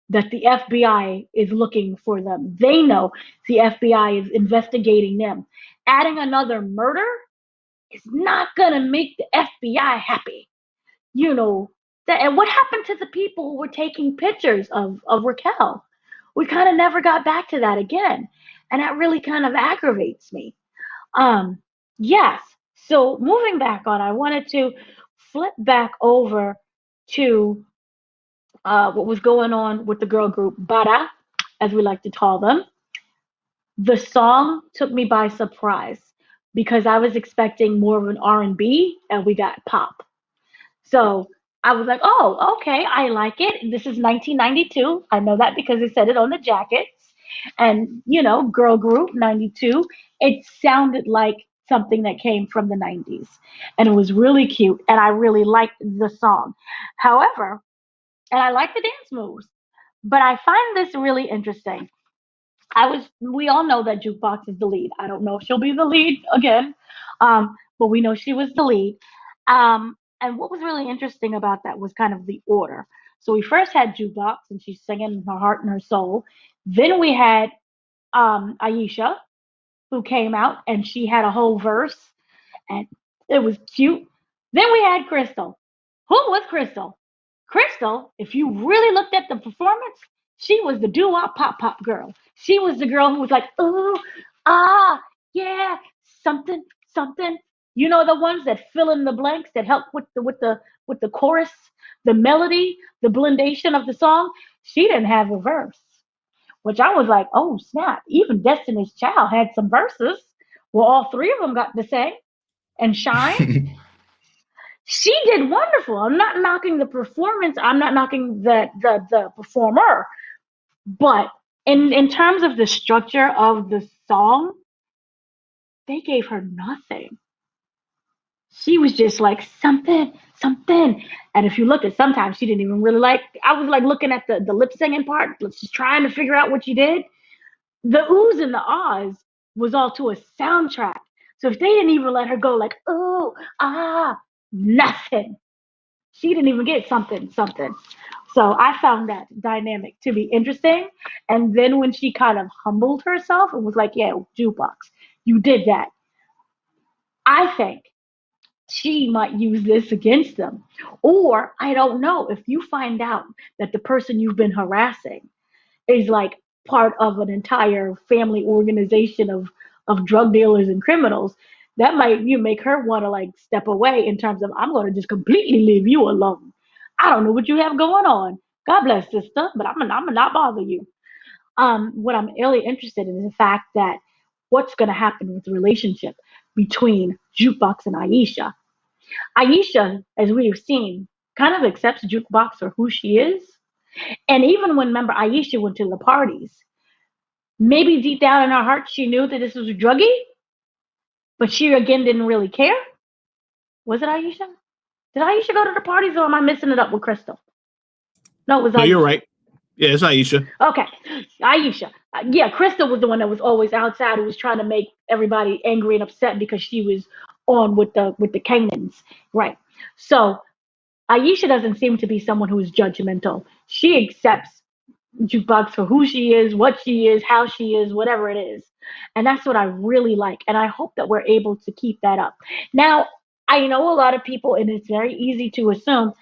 that the FBI is looking for them. They know the FBI is investigating them. Adding another murder is not gonna make the FBI happy. That. And what happened to the people who were taking pictures of Raquel? We kind of never got back to that again, and that really kind of aggravates me. Yes. So moving back on, I wanted to flip back over to what was going on with the girl group Bata, as we like to call them. The song took me by surprise because I was expecting more of an R&B, and we got pop. So I was like, oh, okay, I like it. This is 1992. I know that because they said it on the jackets. And, girl group 92. It sounded like something that came from the 90s. And it was really cute. And I really liked the song. However, and I like the dance moves, but I find this really interesting. We all know that Jukebox is the lead. I don't know if she'll be the lead again, but we know she was the lead. And what was really interesting about that was kind of the order. So we first had Jukebox, and she's singing her heart and her soul. Then we had Aisha, who came out, and she had a whole verse, and it was cute. Then we had Crystal. Who was Crystal? Crystal, if you really looked at the performance, she was the doo-wop pop girl. She was the girl who was like, ooh, ah, yeah, something, something. The ones that fill in the blanks that help with the chorus, the melody, the blendation of the song. She didn't have a verse. which I was like, oh snap! Even Destiny's Child had some verses where all three of them got to sing and shine. She did wonderful. I'm not knocking the performance. I'm not knocking the performer. But in terms of the structure of the song, they gave her nothing. She was just like something, something. And if you looked at sometimes she didn't even really like I was like looking at the lip singing part, just trying to figure out what she did. The oohs and the ahs was all to a soundtrack. So if they didn't even let her go like, oh, ah, nothing. She didn't even get something, something. So I found that dynamic to be interesting. And then when she kind of humbled herself and was like, yeah, Jukebox, you did that. I think she might use this against them. Or I don't know, if you find out that the person you've been harassing is like part of an entire family organization of drug dealers and criminals, that might you make her want to like step away in terms of I'm going to just completely leave you alone. I don't know what you have going on. God bless, sister, but I'm gonna not bother you. What I'm really interested in is the fact that what's going to happen with the relationship between Jukebox and Aisha. Aisha, as we have seen, kind of accepts Jukebox for who she is. And even when, remember, Aisha went to the parties, maybe deep down in her heart, she knew that this was a druggie, but she again didn't really care. Was it Aisha? Did Aisha go to the parties or am I missing it up with Crystal? No, it was No, Aisha. you're right. Yeah, it's Aisha. Okay, Aisha. Yeah, Crystal was the one that was always outside who was trying to make everybody angry and upset because she was on with the Kanans. Right. So Aisha doesn't seem to be someone who is judgmental. She accepts Jukebox for who she is, what she is, how she is, whatever it is. And that's what I really like. And I hope that we're able to keep that up. Now, I know a lot of people, and it's very easy to assume,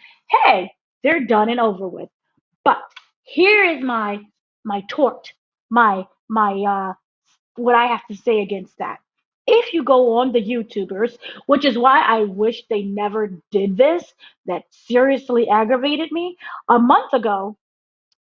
hey, they're done and over with. But here is my tort, my what I have to say against that. If you go on the YouTubers, which is why I wish they never did this, that seriously aggravated me. A month ago,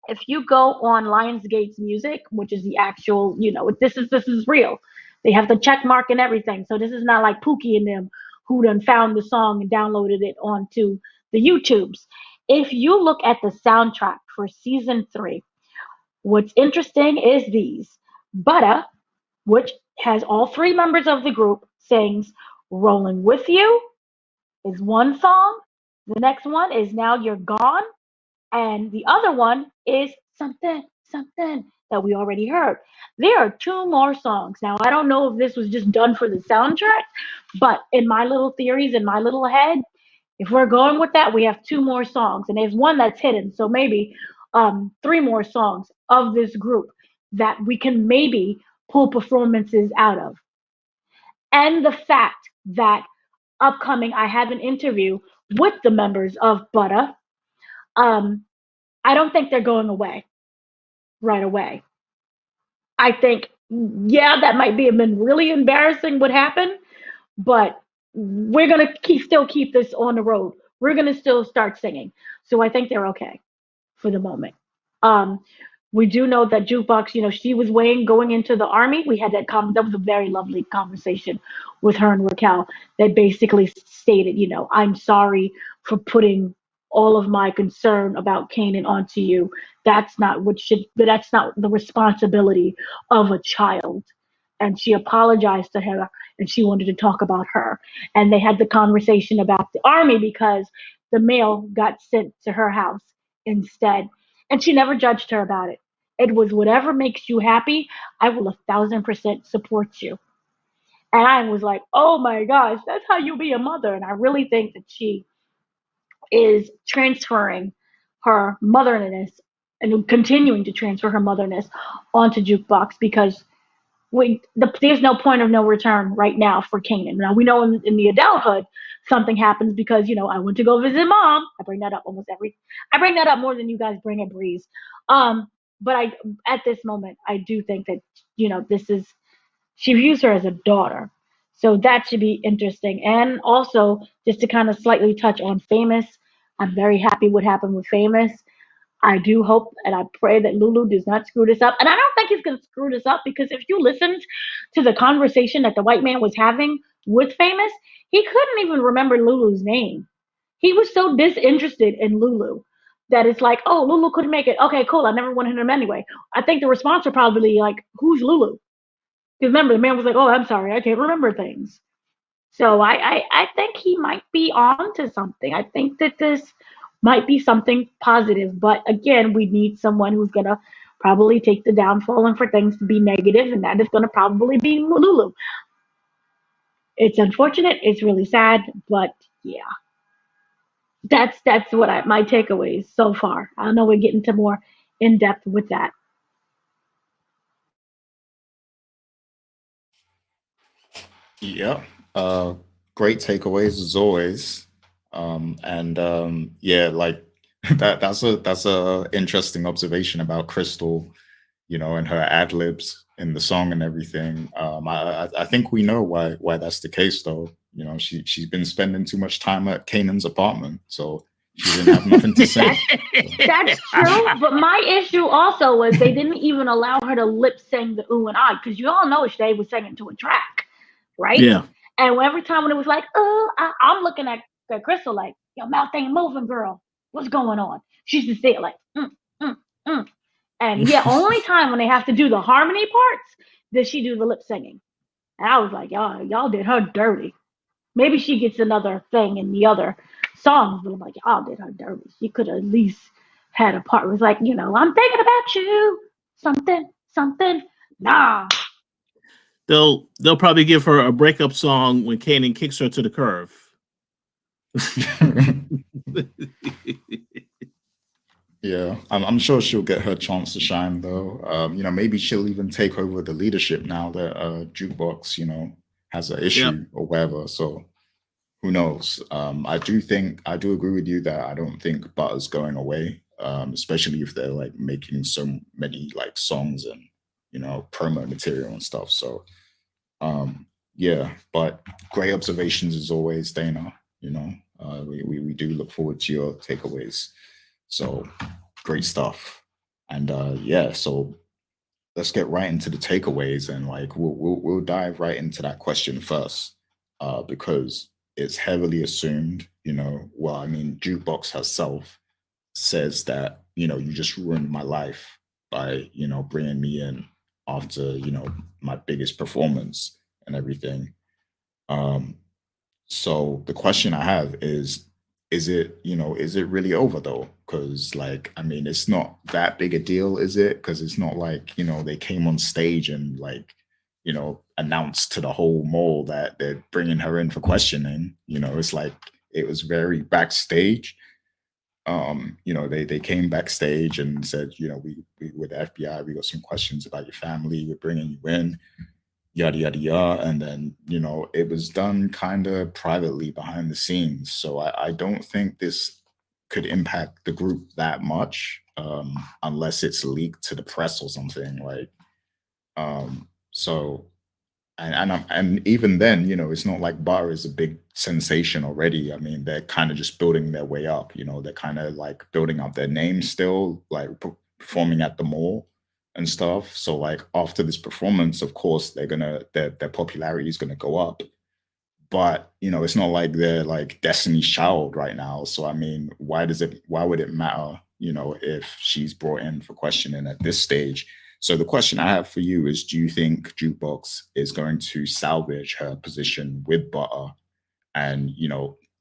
if you go on Lionsgate's music, which is the actual, this is real. They have the check mark and everything. So this is not like Pookie and them who done found the song and downloaded it onto the YouTubes. If you look at the soundtrack for season 3, what's interesting is these. Bata, which has all 3 members of the group, sings Rolling With You is one song. The next one is Now You're Gone. And the other one is something, something that we already heard. There are 2 more songs. Now, I don't know if this was just done for the soundtrack, but in my little theories, in my little head, if we're going with that, we have 2 more songs. And there's one that's hidden. So maybe 3 more songs of this group that we can maybe pull performances out of. And the fact that upcoming, I have an interview with the members of Butter. Um, I don't think they're going away right away. I think, yeah, that might be been really embarrassing what happened, but we're gonna still keep this on the road. We're gonna still start singing. So I think they're okay for the moment. Um, we do know that Jukebox, she was weighing going into the army. We had that was a very lovely conversation with her and Raquel that basically stated, I'm sorry for putting all of my concern about Kanan onto you. That's not the responsibility of a child. And she apologized to her and she wanted to talk about her. And they had the conversation about the army because the mail got sent to her house instead. And she never judged her about it. It was whatever makes you happy, I will 1,000% support you. And I was like, oh my gosh, that's how you be a mother. And I really think that she is transferring her motherness and continuing to transfer her motherness onto Jukebox because there's no point of no return right now for Kanan. Now we know in the adulthood something happens because I went to go visit mom. I bring that up I bring that up more than you guys bring it, Breeze. But at this moment I do think that this is she views her as a daughter, so that should be interesting. And also just to kind of slightly touch on Famous, I'm very happy what happened with Famous. I do hope and I pray that Lulu does not screw this up. And I don't think he's going to screw this up because if you listened to the conversation that the white man was having with Famous, he couldn't even remember Lulu's name. He was so disinterested in Lulu that it's like, oh, Lulu couldn't make it. Okay, cool. I never wanted him anyway. I think the response would probably be like, who's Lulu? Because remember, the man was like, oh, I'm sorry. I can't remember things. So I think he might be on to something. I think that this might be something positive. But again, we need someone who's going to probably take the downfall and for things to be negative, and that is going to probably be Lulu. It's unfortunate. It's really sad. But yeah, that's what my takeaways so far. I know we're getting to more in depth with that. Yeah. Great takeaways as always. And yeah, like that's a interesting observation about Crystal, and her ad libs in the song and everything. I think we know why that's the case though. She's been spending too much time at Kanan's apartment, so she didn't have nothing to say. That's true, but my issue also was they didn't even allow her to lip sing the ooh and ah because you all know Shay was singing to a track, right? Yeah. And every time when it was like, oh, I'm looking at Crystal like, your mouth ain't moving, girl. What's going on? She's just there like, mm, mm. And yeah, only time when they have to do the harmony parts does she do the lip singing. And I was like, y'all did her dirty. Maybe she gets another thing in the other songs, but I'm like, y'all did her dirty. She could have at least had a part where it's like, I'm thinking about you. Something. Nah. They'll probably give her a breakup song when Kanan kicks her to the curve. Yeah, I'm sure she'll get her chance to shine though. Maybe she'll even take over the leadership now that Jukebox, has an issue or whatever. So who knows? I do agree with you that I don't think Butter's going away, especially if they're like making so many like songs and promo material and stuff. So yeah, but great observations as always, Dana. We do look forward to your takeaways. So great stuff. And yeah, so let's get right into the takeaways and like we'll dive right into that question first. Because it's heavily assumed, well, I mean, Jukebox herself says that, you just ruined my life by, bringing me in after, my biggest performance and everything. Um, so the question I have is it really over though? Because like, I mean, it's not that big a deal, is it? Because it's not like, they came on stage and like, announced to the whole mall that they're bringing her in for questioning. It's like it was very backstage. They came backstage and said, we with the FBI, we got some questions about your family, we're bringing you in, yada yada yada, and then it was done kind of privately behind the scenes. So I don't think this could impact the group that much, unless it's leaked to the press or something like. So and even then, it's not like Bar is a big sensation already. I mean, they're kind of just building their way up. They're kind of like building up their name still, like performing at the mall and stuff. So like after this performance, of course, their popularity is gonna go up. But it's not like they're like Destiny's Child right now. So I mean, why would it matter, if she's brought in for questioning at this stage? So the question I have for you is, do you think Jukebox is going to salvage her position with Butter and,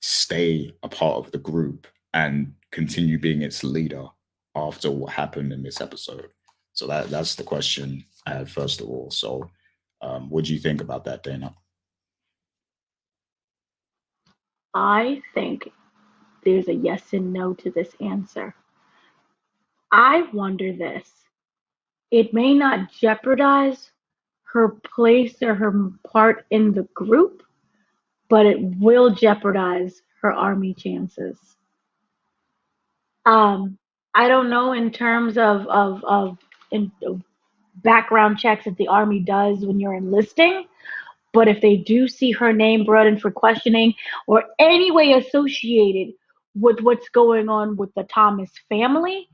stay a part of the group and continue being its leader after what happened in this episode? So that's the question I had first of all. So what do you think about that, Dana? I think there's a yes and no to this answer. I wonder this. It may not jeopardize her place or her part in the group, but it will jeopardize her army chances. I don't know in terms of background checks that the army does when you're enlisting, but if they do see her name brought in for questioning or any way associated with what's going on with the Thomas family,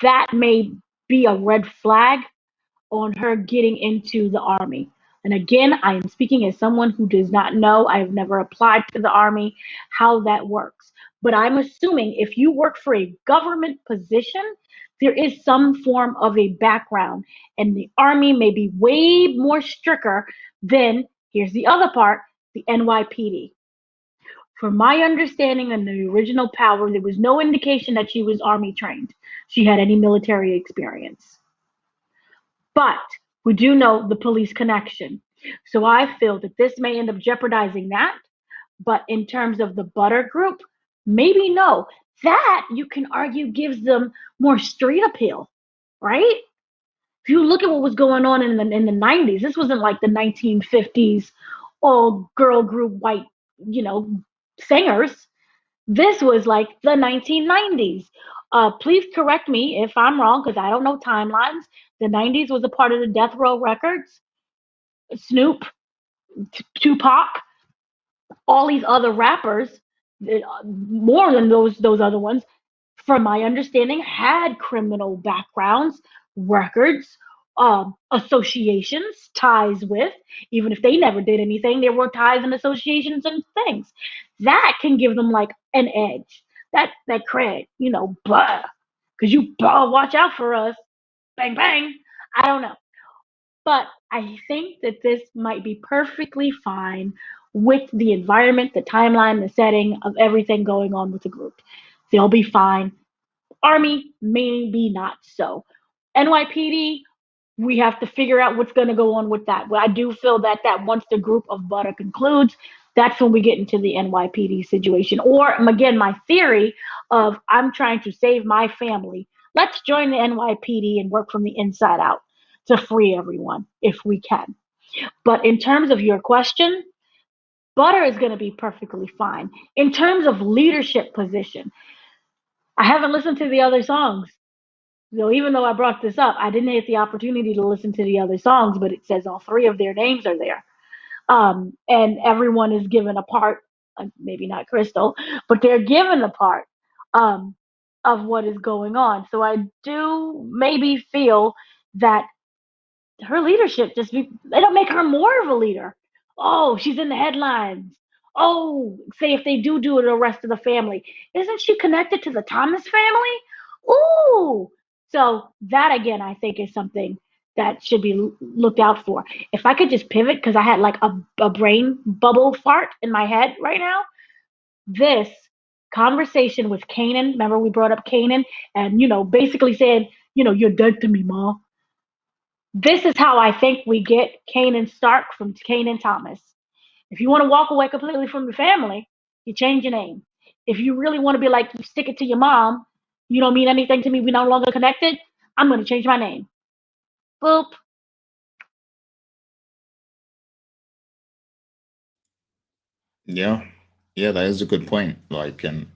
that may be a red flag on her getting into the army. And again, I am speaking as someone who does not know. I've never applied to the army, how that works. But I'm assuming if you work for a government position, there is some form of a background. And the army may be way more stricter than, here's the other part, the NYPD. From my understanding in the original Power, there was no indication that she was army trained. She had any military experience. But we do know the police connection. So I feel that this may end up jeopardizing that. But in terms of the Butter group, maybe no. That you can argue gives them more street appeal, right? If you look at what was going on in the 90s, this wasn't like the 1950s all girl group white, singers. This was like the 1990s. Please correct me if I'm wrong because I don't know timelines. The 90s was a part of the Death Row Records, Snoop, Tupac, all these other rappers, more than those other ones, from my understanding, had criminal backgrounds, records, associations, ties with. Even if they never did anything, there were ties and associations and things that can give them like an edge. That cred, blah, because you watch out for us, bang bang. I don't know. But I think that this might be perfectly fine with the environment, the timeline, the setting of everything going on with the group. They'll be fine. Army, maybe not so. NYPD, we have to figure out what's going to go on with that. But I do feel that once the group of Butter concludes, that's when we get into the NYPD situation. Or again, my theory of I'm trying to save my family. Let's join the NYPD and work from the inside out to free everyone if we can. But in terms of your question, Butter is going to be perfectly fine. In terms of leadership position, I haven't listened to the other songs. So even though I brought this up, I didn't get the opportunity to listen to the other songs, but it says all three of their names are there. And everyone is given a part, maybe not Crystal, but they're given a part of what is going on. So I do maybe feel that her leadership they don't make her more of a leader. Oh, she's in the headlines. Oh, say if they do it, the rest of the family. Isn't she connected to the Thomas family? Ooh. So that again, I think is something that should be looked out for. If I could just pivot, because I had like a brain bubble fart in my head right now. This conversation with Kanan, remember we brought up Kanan and, basically said, you're dead to me, Ma. This is how I think we get Kanan Stark from Kanan Thomas. If you want to walk away completely from your family, you change your name. If you really want to be like, you stick it to your mom, you don't mean anything to me, we're no longer connected, I'm going to change my name. Boop. Yeah, yeah, that is a good point. Like, and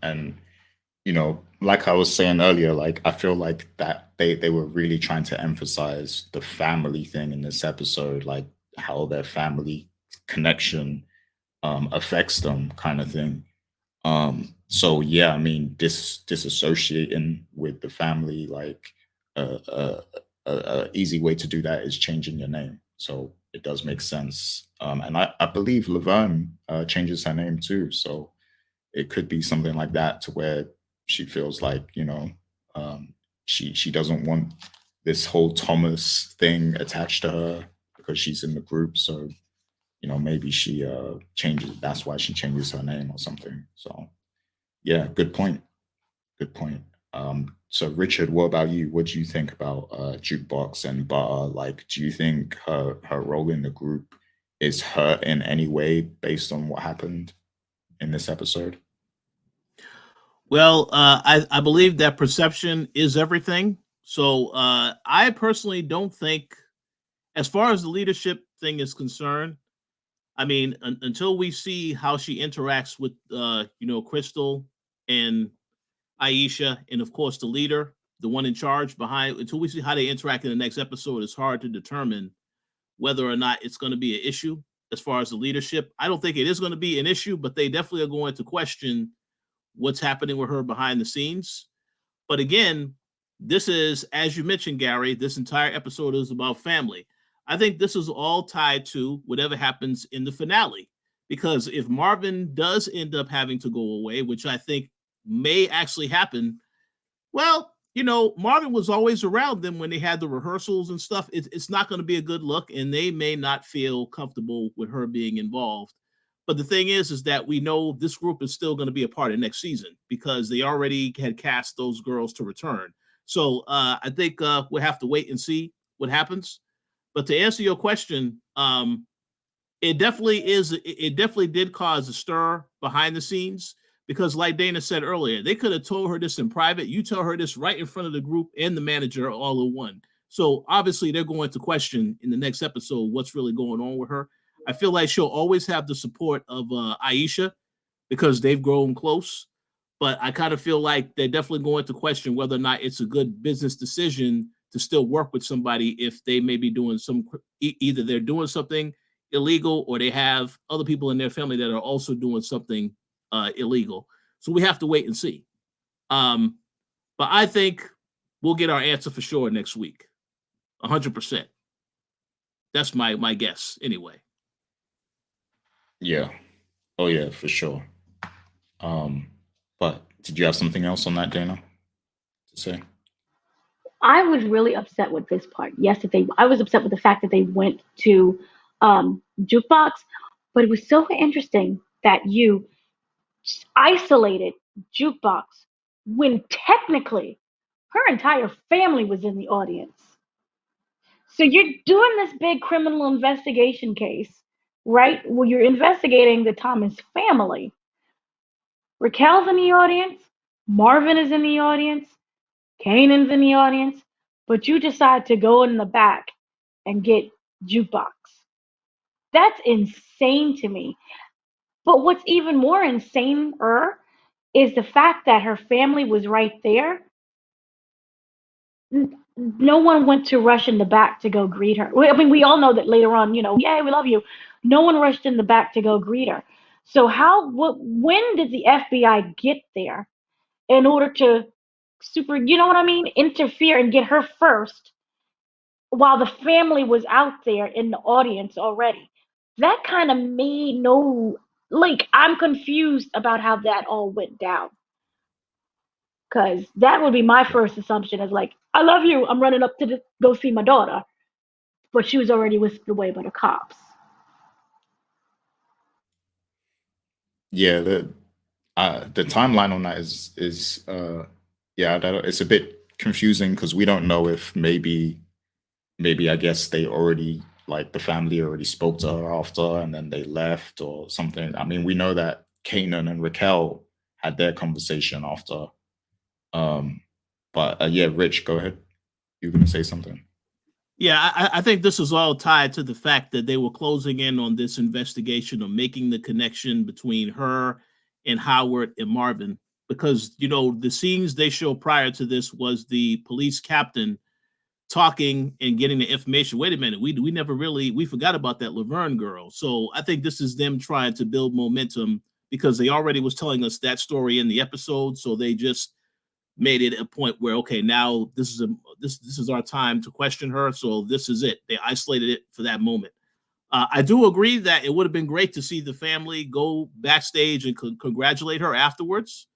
like I was saying earlier, like I feel like that they were really trying to emphasize the family thing in this episode, like how their family connection affects them, kind of thing. So yeah, I mean, disassociating with the family, like uh, uh, a easy way to do that is changing your name. So it does make sense. And I believe Laverne changes her name too. So it could be something like that to where she feels like, she doesn't want this whole Thomas thing attached to her because she's in the group. So, maybe she changes, that's why she changes her name or something. So yeah, good point. Good point. So Richard, what about you? What do you think about Jukebox and Bata? Like, do you think her role in the group is hurt in any way based on what happened in this episode? Well, I believe that perception is everything. So I personally don't think, as far as the leadership thing is concerned, I mean, until we see how she interacts with, Crystal and Aisha, and of course the leader, the one in charge behind, until we see how they interact in the next episode, it's hard to determine whether or not it's going to be an issue as far as the leadership. I don't think it is going to be an issue, but they definitely are going to question what's happening with her behind the scenes. But again, this is, as you mentioned, Gary, this entire episode is about family. I think this is all tied to whatever happens in the finale. Because if Marvin does end up having to go away, which I think may actually happen, well, Marvin was always around them when they had the rehearsals and stuff. It's not going to be a good look, and they may not feel comfortable with her being involved. But the thing is that we know this group is still going to be a part of next season because they already had cast those girls to return. So I think we'll have to wait and see what happens. But to answer your question, it definitely did cause a stir behind the scenes because, like Dana said earlier, they could have told her this in private. You tell her this right in front of the group and the manager all in one. So obviously they're going to question in the next episode what's really going on with her. I feel like she'll always have the support of Aisha because they've grown close. But I kind of feel like they're definitely going to question whether or not it's a good business decision to still work with somebody if they may be doing either they're doing something illegal or they have other people in their family that are also doing something illegal. So we have to wait and see. But I think we'll get our answer for sure next week. 100%. That's my guess anyway. Yeah. Oh yeah, for sure. But did you have something else on that, Dana, to say? I was really upset with this part. Yes, I was upset with the fact that they went to Jukebox, but it was so interesting that you isolated Jukebox when technically her entire family was in the audience. So you're doing this big criminal investigation case, right? Well, you're investigating the Thomas family. Raquel's in the audience, Marvin is in the audience, Kanan's in the audience, but you decide to go in the back and get Jukebox. That's insane to me. But what's even more insane is the fact that her family was right there. No one went to rush in the back to go greet her. I mean, we all know that later on, yay, we love you. No one rushed in the back to go greet her. So when did the FBI get there in order to interfere and get her first while the family was out there in the audience already? That kind of made I'm confused about how that all went down. Because that would be my first assumption is like, I love you. I'm running up to go see my daughter. But she was already whisked away by the cops. Yeah, the timeline on that it's a bit confusing because we don't know if maybe I guess they already like the family already spoke to her after and then they left or something. I mean, we know that Kanan and Raquel had their conversation after. But yeah, Rich, go ahead. You were going to say something. Yeah, I think this is all tied to the fact that they were closing in on this investigation or making the connection between her and Howard and Marvin. Because, the scenes they showed prior to this was the police captain talking and getting the information. Wait a minute, we forgot about that Laverne girl. So I think this is them trying to build momentum because they already was telling us that story in the episode. So they just made it a point where, okay, now this is our time to question her. So this is it. They isolated it for that moment. I do agree that it would have been great to see the family go backstage and congratulate her afterwards.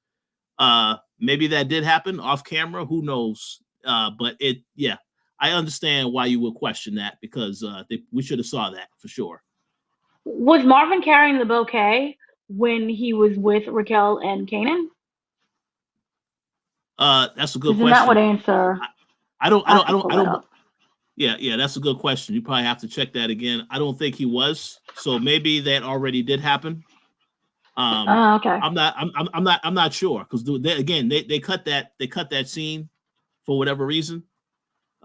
Maybe that did happen off camera. Who knows? But I understand why you would question that because we should have saw that for sure. Was Marvin carrying the bouquet when he was with Raquel and Kanan? That's a good question. That would answer. I don't. Yeah, that's a good question. You probably have to check that again. I don't think he was. So maybe that already did happen. Okay. I'm not sure because they cut that scene for whatever reason.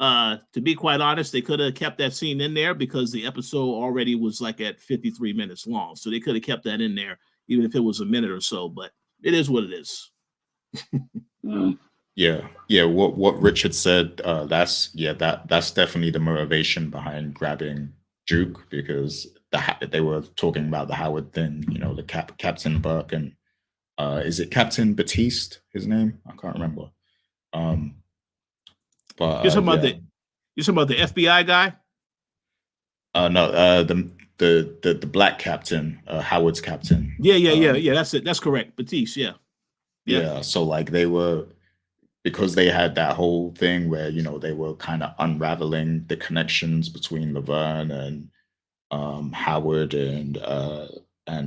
To be quite honest, they could have kept that scene in there because the episode already was like at 53 minutes long. So they could have kept that in there even if it was a minute or so. But it is what it is. Yeah. What Richard said, that's definitely the motivation behind grabbing Duke because they were talking about the Howard thing, the Captain Burke and is it Captain Baptiste? His name, I can't remember. But You're talking about yeah. you're talking about the FBI guy? No, the black captain, Howard's captain. Yeah. That's it. That's correct. Baptiste. Yeah. Yeah. So like they were, because they had that whole thing where they were kind of unraveling the connections between Laverne and Howard and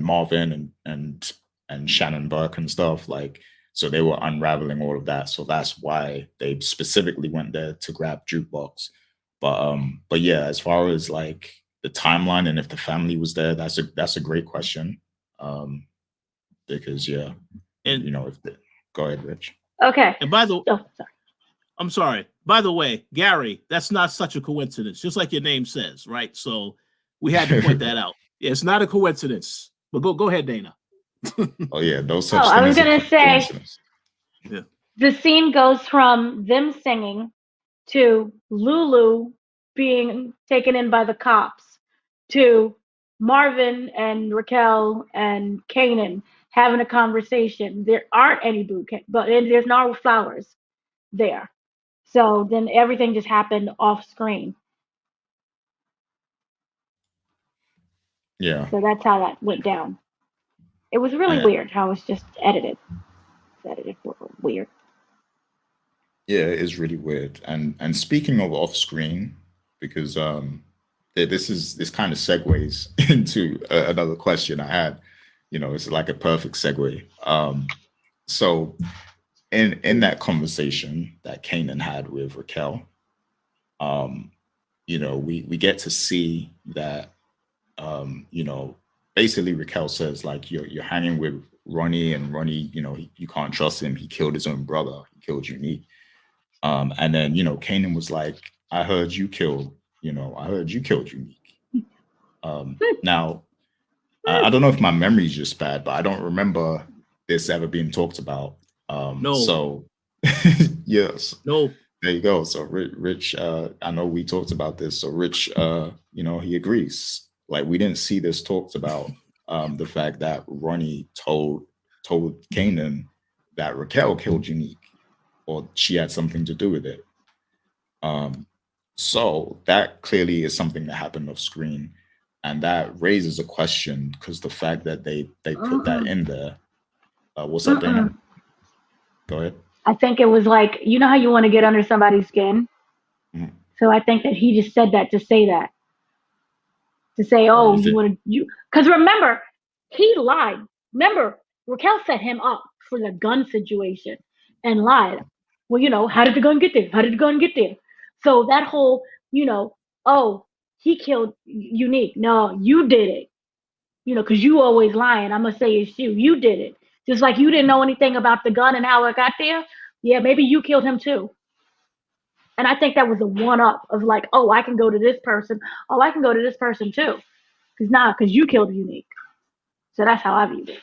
Marvin and Shannon Burke and stuff, like, so they were unraveling all of that. So that's why they specifically went there to grab Jukebox. But yeah, as far as like the timeline and if the family was there, that's a great question. Because yeah, And if go ahead, Rich. Okay. And by the Oh, sorry. I'm sorry. By the way, Gary, that's not such a coincidence, just like your name says, right? So we had to point that out. Yeah, it's not a coincidence. But go ahead, Dana. Oh yeah, no such Oh, thing I was as a gonna say coincidence. Yeah. the scene goes from them singing to Lulu being taken in by the cops to Marvin and Raquel and Kanan having a conversation. There aren't any bouquet, but there's no flowers there. So then everything just happened off screen. Yeah. So that's how that went down. It was really And weird how it's just edited. It's edited weird. yeah, it is really weird. And speaking of off screen, because this kind of segues into another question I had. It's like a perfect segue. So in that conversation that Kanan had with Raquel, we get to see that, basically Raquel says like you're hanging with Ronnie, and Ronnie, you can't trust him. He killed his own brother. He killed Unique. And then Kanan was like, I heard you killed Unique. Now I don't know if my memory is just bad, but I don't remember this ever being talked about. No. So yes, No. there you go. So Rich, I know we talked about this. So Rich, he agrees. Like we didn't see this talked about. The fact that Ronnie told Kanan that Raquel killed Unique, or she had something to do with it. So that clearly is something that happened off screen, and that raises a question because the fact that they put that in there. What's up, Dana? Go ahead. I think it was like, you know how you want to get under somebody's skin? Mhm. So I think that he just said that to say that. To say, Oh, oh, you want to, because remember, he lied. Remember, Raquel set him up for the gun situation and lied. Well, how did the gun get there? How did the gun get there? So that whole, oh, he killed Unique. No, you did it. Because you always lying. I'm going to say it's you. You did it. Just like you didn't know anything about the gun and how it got there. Yeah, maybe you killed him too. And I think that was a one up of like, oh, I can go to this person. Oh, I can go to this person too. Because you killed Unique. So that's how I viewed it.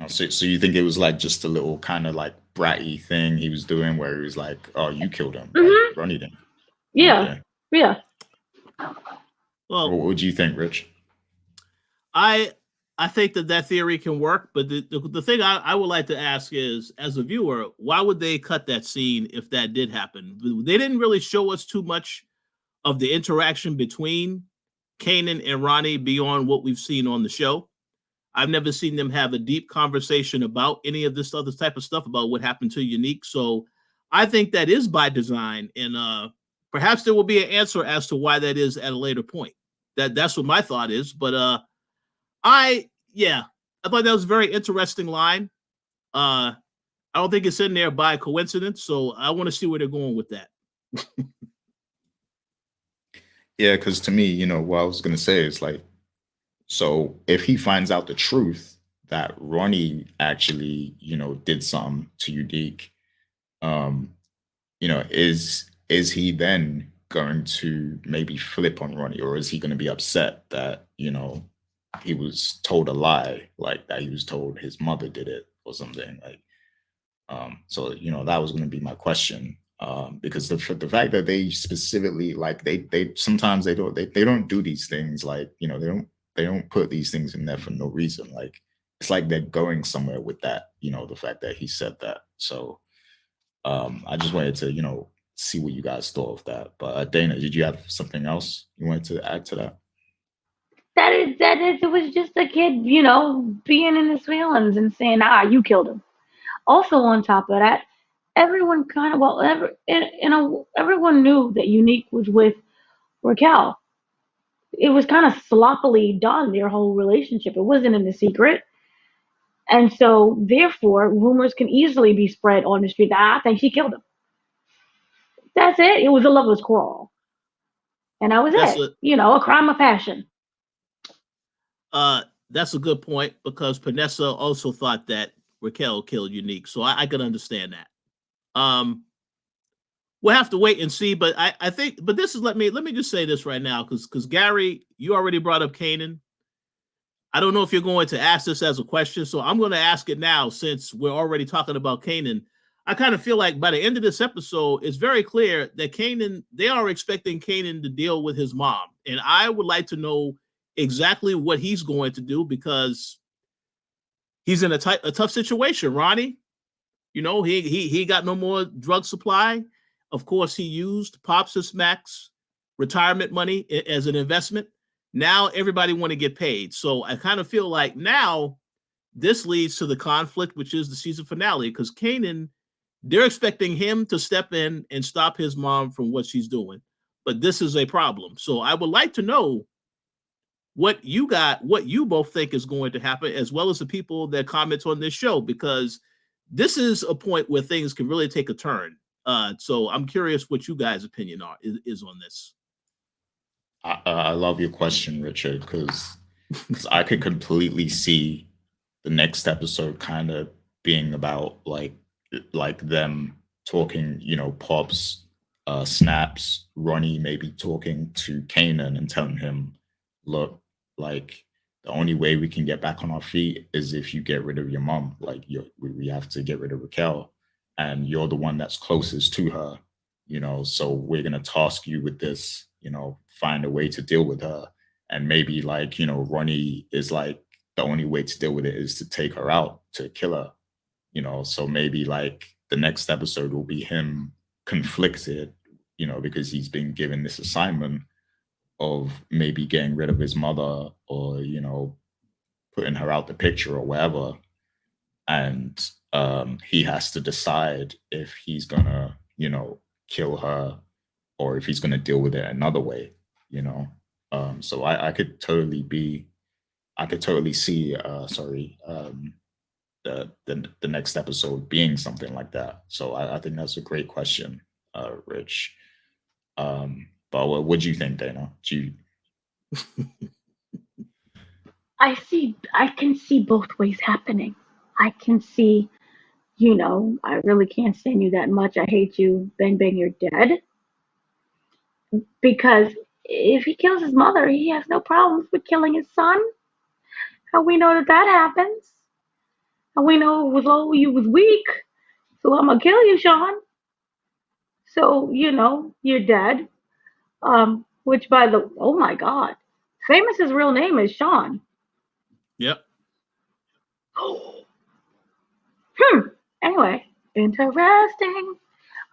So you think it was like just a little kind of like bratty thing he was doing where he was like, oh, you killed him. Like Ronnie didn't. Yeah. Okay. Yeah. Well, What would you think, Rich? I think that theory can work, but the thing I would like to ask is, as a viewer, why would they cut that scene if that did happen? They didn't really show us too much of the interaction between Kanan and Ronnie beyond what we've seen on the show. I've never seen them have a deep conversation about any of this other type of stuff about what happened to Unique. So I think that is by design, and perhaps there will be an answer as to why that is at a later point. That's what my thought is, but I thought that was a very interesting line. I don't think it's in there by coincidence, so I want to see where they're going with that. Yeah, because to me, what I was gonna say is like, so if he finds out the truth that Ronnie actually, did something to Unique, is he then going to maybe flip on Ronnie, or is he going to be upset that he was told a lie, like that he was told his mother did it or something like? So that was going to be my question, because the fact that they specifically like they sometimes they don't do these things, like they don't put these things in there for no reason. Like it's like they're going somewhere with that, the fact that he said that. So I just wanted to see what you guys thought of that. But Dana, did you have something else you wanted to add to that? That is, it was just a kid, being in his feelings and saying, you killed him. Also, on top of that, everyone kind of, everyone knew that Unique was with Raquel. It was kind of sloppily done, their whole relationship. It wasn't in the secret. And so, therefore, rumors can easily be spread on the street that I think she killed him. That's it. It was a lover's quarrel. And that was That's it. A crime of passion. That's a good point, because Panessa also thought that Raquel killed Unique. So I can understand that. We'll have to wait and see, but I think, but this is, let me just say this right now, because Gary, you already brought up Kanan. I don't know if you're going to ask this as a question, so I'm going to ask it now since we're already talking about Kanan. I kind of feel like by the end of this episode, it's very clear that Kanan, they are expecting Kanan to deal with his mom. And I would like to know exactly what he's going to do, because he's in a tough situation. Ronnie, he got no more drug supply. Of course, he used Pops and Smack's retirement money as an investment. Now everybody want to get paid. So I kind of feel like now this leads to the conflict, which is the season finale, because Kanan, they're expecting him to step in and stop his mom from what she's doing. But this is a problem. So I would like to know what you both think is going to happen, as well as the people that comment on this show, because this is a point where things can really take a turn. So I'm curious what you guys' opinion is on this. I love your question, Richard, because I could completely see the next episode kind of being about like them talking, Pops, Snaps, Ronnie maybe talking to Kanan and telling him, look, like the only way we can get back on our feet is if you get rid of your mom. Like we have to get rid of Raquel, and you're the one that's closest to her, so we're gonna task you with this, find a way to deal with her. And maybe like, Ronnie is like, the only way to deal with it is to take her out, to kill her, so maybe like the next episode will be him conflicted, because he's been given this assignment of maybe getting rid of his mother, or putting her out the picture or whatever. And he has to decide if he's gonna kill her, or if he's gonna deal with it another way. So I could totally see the next episode being something like that. So I think that's a great question, Rich. But what do you think, Dana? I can see both ways happening. I can see, I really can't stand you that much. I hate you. Bang, bang, you're dead. Because if he kills his mother, he has no problems with killing his son. How we know that happens? How we know you was weak? So I'm gonna kill you, Sean. So you're dead. Which oh my God, Famous's real name is Sean. Yep. Anyway, interesting.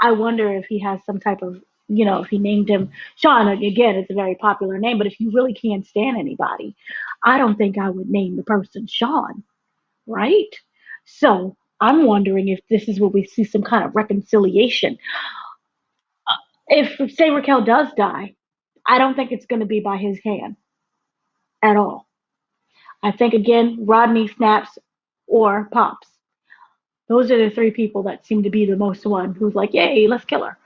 I wonder if he has some type of, if he named him Sean. Again, it's a very popular name, but if you really can't stand anybody, I don't think I would name the person Sean, right? So I'm wondering if this is where we see some kind of reconciliation. If, say, Raquel does die, I don't think it's going to be by his hand at all. I think, again, Rodney, Snaps, or Pops. Those are the three people that seem to be the most one who's like, yay, let's kill her.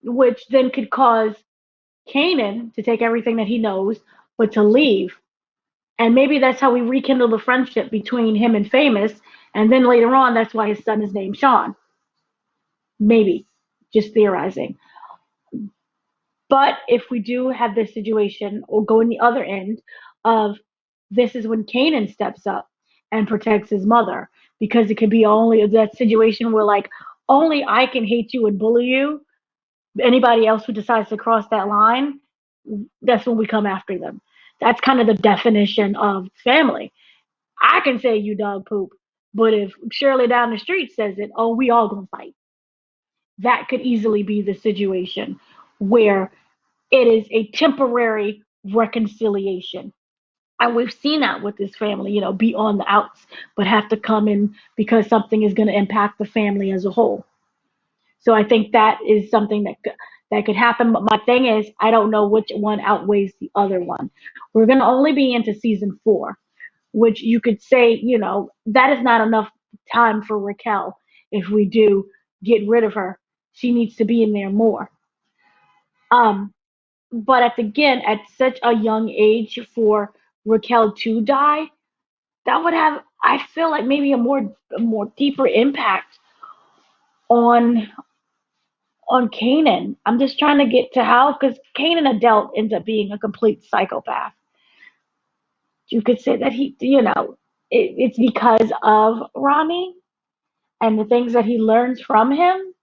Which then could cause Kanan to take everything that he knows, but to leave. And maybe that's how we rekindle the friendship between him and Famous. And then later on, that's why his son is named Sean. Maybe. Just theorizing. But if we do have this situation, or go in the other end of, this is when Kanan steps up and protects his mother, because it could be only that situation where like, only I can hate you and bully you. Anybody else who decides to cross that line, that's when we come after them. That's kind of the definition of family. I can say you dog poop, but if Shirley down the street says it, oh, we all gonna fight. that could easily be the situation where it is a temporary reconciliation. And we've seen that with this family, be on the outs, but have to come in because something is going to impact the family as a whole. So I think that is something that could happen. But my thing is, I don't know which one outweighs the other one. We're going to only be into season 4, which you could say, that is not enough time for Raquel. If we do get rid of her, she needs to be in there more. Um, but again, at such a young age for Raquel to die, that would have, I feel like, maybe a more deeper impact on Kanan. I'm just trying to get to how, because Kanan adult ends up being a complete psychopath. You could say that it's because of Ronnie and the things that he learns from him,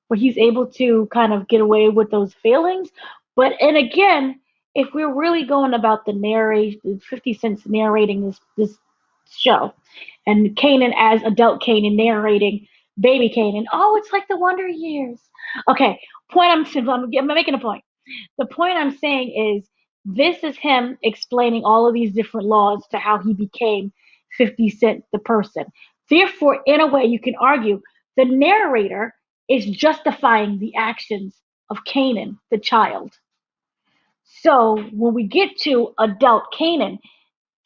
where he's able to kind of get away with those feelings. And again, if we're really going about the narration, 50 Cent's narrating this show, and Kanan as adult Kanan narrating baby Kanan, oh, it's like the Wonder Years. Okay, I'm making a point. The point I'm saying is this is him explaining all of these different laws to how he became 50 Cent the person. Therefore, in a way, you can argue the narrator is justifying the actions of Kanan, the child. So when we get to adult Kanan,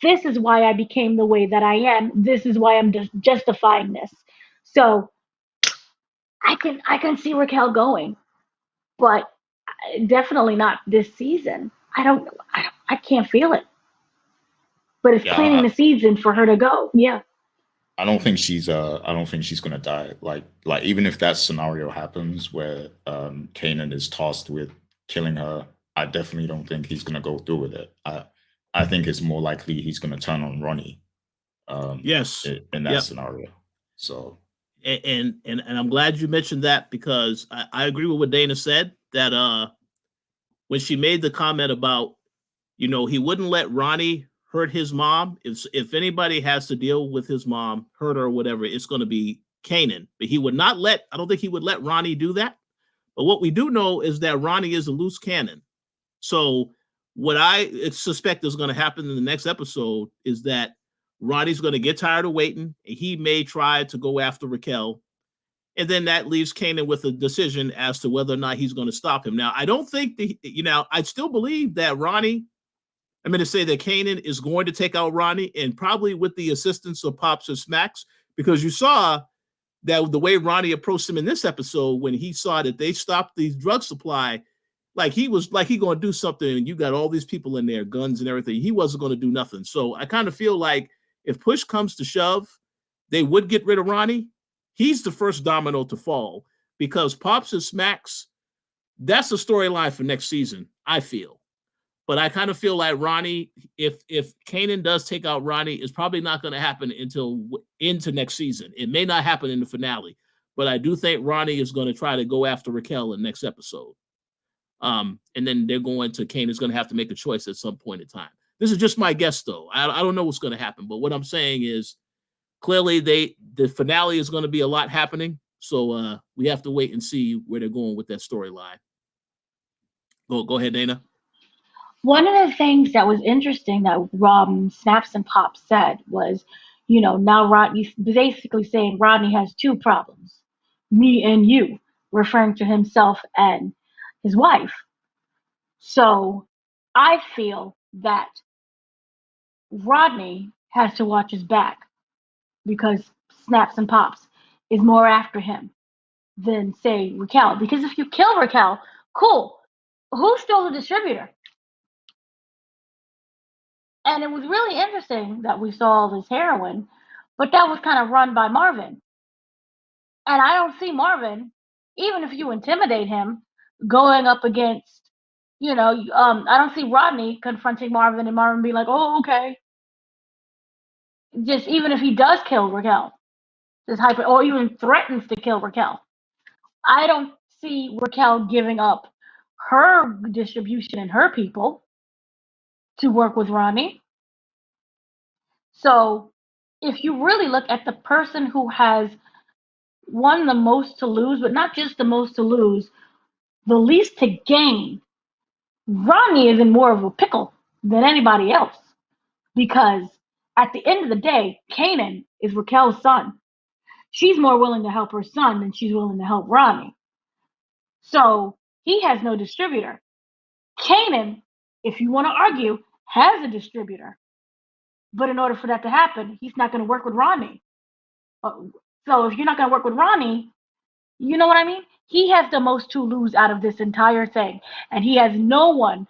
this is why I became the way that I am. This is why I'm justifying this. So I can see Raquel going, but definitely not this season. I can't feel it. But it's planting Yeah, the seeds in for her to go. Yeah. I don't think she's gonna die. Like even if that scenario happens where Kanan is tasked with killing her, I definitely don't think he's gonna go through with it. I think it's more likely he's gonna turn on Ronnie Yes. in that Yep. scenario. So And I'm glad you mentioned that, because I agree with what Dana said, that when she made the comment about, he wouldn't let Ronnie hurt his mom. If anybody has to deal with his mom, hurt her or whatever, it's going to be Kanan. But I don't think he would let Ronnie do that. But what we do know is that Ronnie is a loose cannon. So what I suspect is going to happen in the next episode is that Ronnie's going to get tired of waiting, and he may try to go after Raquel. And then that leaves Kanan with a decision as to whether or not he's going to stop him. Now, I don't think I still believe that I'm going to say that Kanan is going to take out Ronnie, and probably with the assistance of Pops and Smacks, because you saw that the way Ronnie approached him in this episode, when he saw that they stopped the drug supply, like he was like he going to do something, and you got all these people in there, guns and everything. He wasn't going to do nothing. So I kind of feel like if push comes to shove, they would get rid of Ronnie. He's the first domino to fall, because Pops and Smacks, that's the storyline for next season, I feel. But I kind of feel like Ronnie, if Kanan does take out Ronnie, it's probably not going to happen until into next season. It may not happen in the finale, but I do think Ronnie is going to try to go after Raquel in the next episode. And then Kanan's going to have to make a choice at some point in time. This is just my guess, though. I don't know what's going to happen, but what I'm saying is clearly the finale is going to be a lot happening. So we have to wait and see where they're going with that storyline. Go ahead, Dana. One of the things that was interesting that Snaps and Pops said was, now Rodney's basically saying Rodney has two problems, me and you, referring to himself and his wife. So I feel that Rodney has to watch his back because Snaps and Pops is more after him than, say, Raquel. Because if you kill Raquel, cool. Who's still the distributor? And it was really interesting that we saw all this heroin, but that was kind of run by Marvin. And I don't see Marvin, even if you intimidate him, going up against, I don't see Rodney confronting Marvin and Marvin being like, oh, okay. Just even if he does kill Raquel, or even threatens to kill Raquel. I don't see Raquel giving up her distribution and her people to work with Ronnie. So if you really look at the person who has one, the most to lose, but not just the most to lose, the least to gain. Ronnie is in more of a pickle than anybody else because at the end of the day, Kanan is Raquel's son. She's more willing to help her son than she's willing to help Ronnie. So he has no distributor. Kanan, if you want to argue, has a distributor. But in order for that to happen, he's not going to work with Ronnie. So if you're not going to work with Ronnie, you know what I mean? He has the most to lose out of this entire thing. And he has no one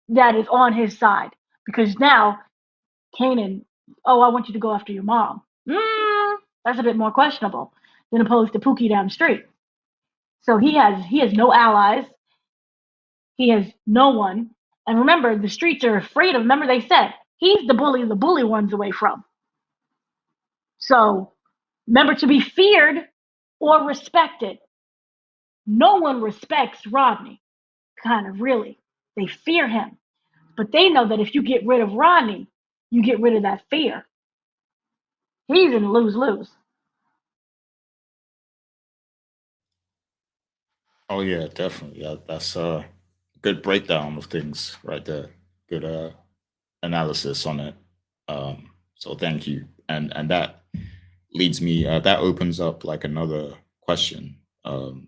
that is on his side. Because now, Kanan, oh, I want you to go after your mom. That's a bit more questionable than opposed to Pookie down the street. So he has no allies. He has no one. And remember, the streets are afraid of. Remember, they said he's the bully runs away from. So remember, to be feared or respected. No one respects Rodney, kind of really. They fear him. But they know that if you get rid of Rodney, you get rid of that fear. He's in lose-lose. Oh yeah, definitely. That's a good breakdown of things right there. Good analysis on it. So thank you. And that leads me that opens up like another question. Because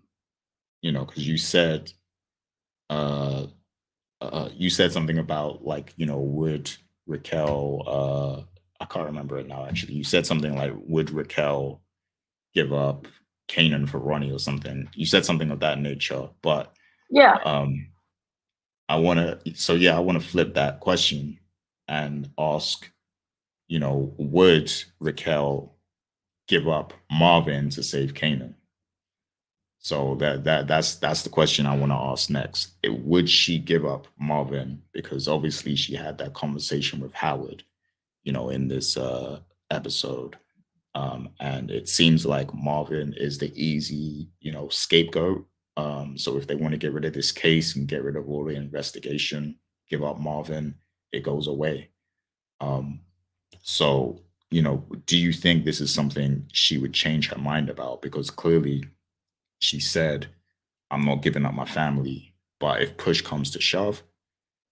uh you said something about like, would Raquel I can't remember it now actually. You said something like would Raquel give up Kanan for Ronnie or something. You said something of that nature, but Yeah. um I want to flip that question and ask, would Raquel give up Marvin to save Kanan? So that's the question I want to ask next. Would she give up Marvin? Because obviously she had that conversation with Howard, in this episode. And it seems like Marvin is the easy, scapegoat. So if they want to get rid of this case and get rid of all the investigation, give up Marvin, it goes away. Um, so, do you think this is something she would change her mind about? Because clearly she said, I'm not giving up my family. But if push comes to shove,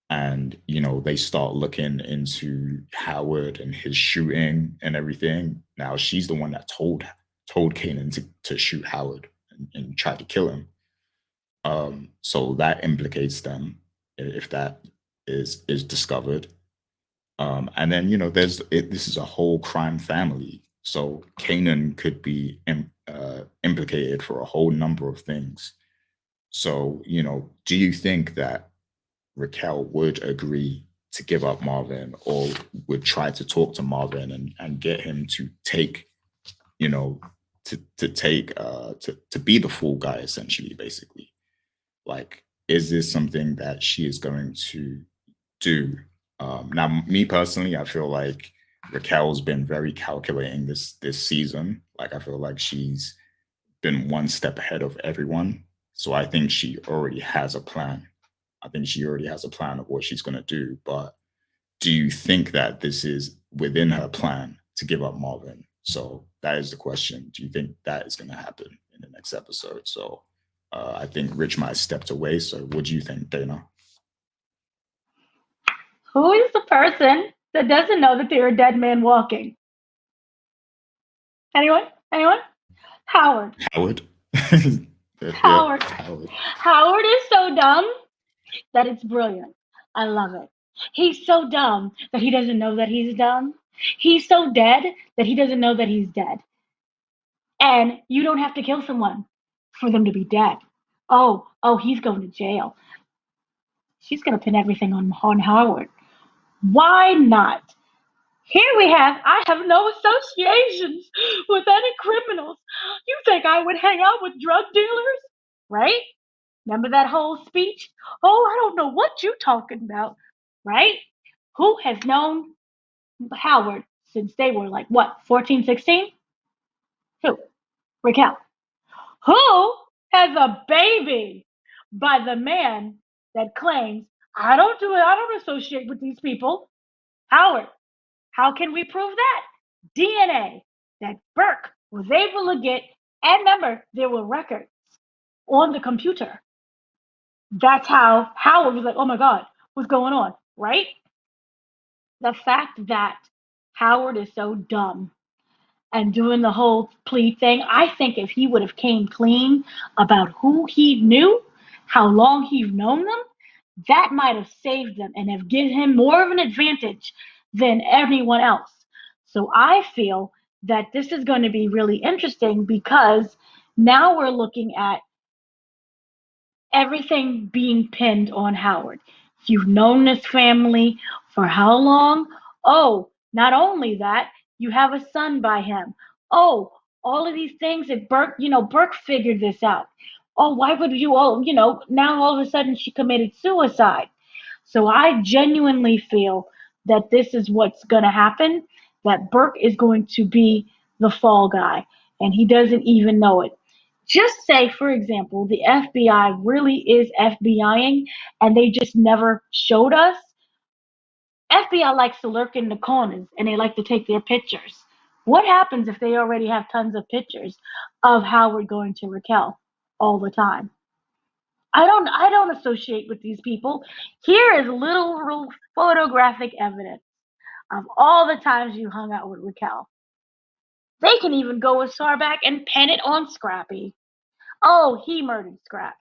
and they start looking into Howard and his shooting and everything. Now she's the one that told Kanan to shoot Howard and try to kill him. So that implicates them if that is discovered. And then this is a whole crime family, so Kanan could be implicated for a whole number of things. So do you think that Raquel would agree to give up Marvin or would try to talk to Marvin and get him to take, you know, to take to be the fool guy essentially, basically? Like, is this something that she is going to do? Now, me personally, I feel like Raquel's been very calculating this season. Like, I feel like she's been one step ahead of everyone. So I think she already has a plan. I think she already has a plan of what she's going to do. But do you think that this is within her plan to give up Marvin? So that is the question. Do you think that is going to happen in the next episode? So I think Rich might have stepped away. So what do you think, Dana? Who is the person that doesn't know that they're a dead man walking? Anyone? Anyone? Howard. Howard? Howard. Howard. Howard is so dumb that it's brilliant. I love it. He's so dumb that he doesn't know that he's dumb. He's so dead that he doesn't know that he's dead. And you don't have to kill someone for them to be dead. Oh, he's going to jail. She's going to pin everything on Howard. Why not? Here I have no associations with any criminals. You think I would hang out with drug dealers? Right? Remember that whole speech? Oh, I don't know what you're talking about. Right? Who has known Howard since they were like, what, 14, 16? Who? Raquel. Who has a baby by the man that claims, I don't associate with these people? Howard. How can we prove that? DNA that Burke was able to get And remember, there were records on the computer. That's how Howard was like, oh my God, what's going on, right? The fact that Howard is so dumb and doing the whole plea thing, I think if he would have came clean about who he knew, how long he's known them, that might have saved them and have given him more of an advantage than anyone else. So I feel that this is going to be really interesting because now we're looking at everything being pinned on Howard. You've known this family for how long? Oh, not only that, you have a son by him. Oh, all of these things that Burke, Burke figured this out. Oh, why would you all, now all of a sudden she committed suicide. So I genuinely feel that this is what's going to happen, that Burke is going to be the fall guy, and he doesn't even know it. Just say, for example, the FBI really is FBIing and they just never showed us. FBI likes to lurk in the corners and they like to take their pictures. What happens if they already have tons of pictures of Howard going to Raquel all the time? I don't associate with these people. Here is little photographic evidence of all the times you hung out with Raquel. They can even go as far back and pin it on Scrappy. Oh, he murdered Scrap.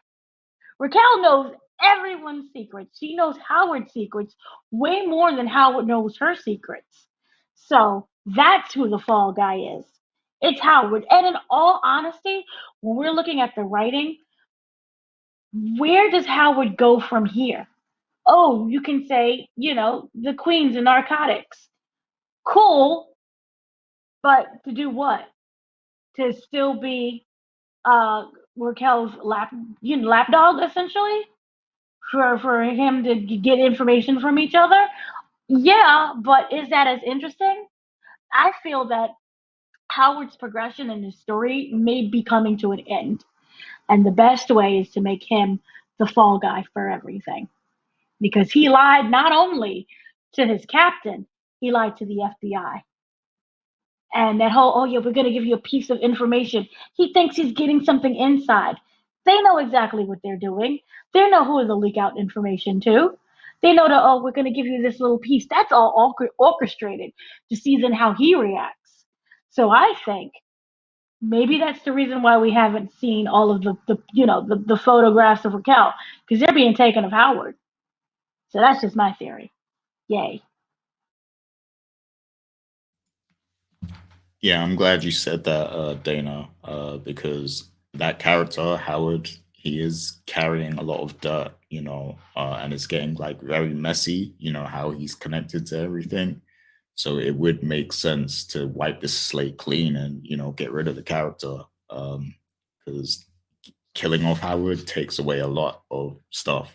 Raquel knows everyone's secrets. She knows Howard's secrets way more than Howard knows her secrets. So that's who the fall guy is. It's Howard. And in all honesty, when we're looking at the writing, where does Howard go from here? Oh, you can say, the Queen's of narcotics. Cool, but to do what? To still be Raquel's lapdog, essentially? For him to get information from each other? Yeah, but is that as interesting? I feel that Howard's progression in his story may be coming to an end. And the best way is to make him the fall guy for everything. Because he lied not only to his captain, he lied to the FBI. And that whole, oh yeah, we're going to give you a piece of information. He thinks he's getting something inside. They know exactly what they're doing. They know who to leak out information to. They know that, oh, we're going to give you this little piece. That's all orchestrated to see then how he reacts. So I think maybe that's the reason why we haven't seen all of the photographs of Raquel, because they're being taken of Howard. So that's just my theory. Yay. Yeah, I'm glad you said that, Dana, because that character, Howard, he is carrying a lot of dirt, and it's getting like very messy, how he's connected to everything. So it would make sense to wipe this slate clean and, get rid of the character. Because killing off Howard takes away a lot of stuff,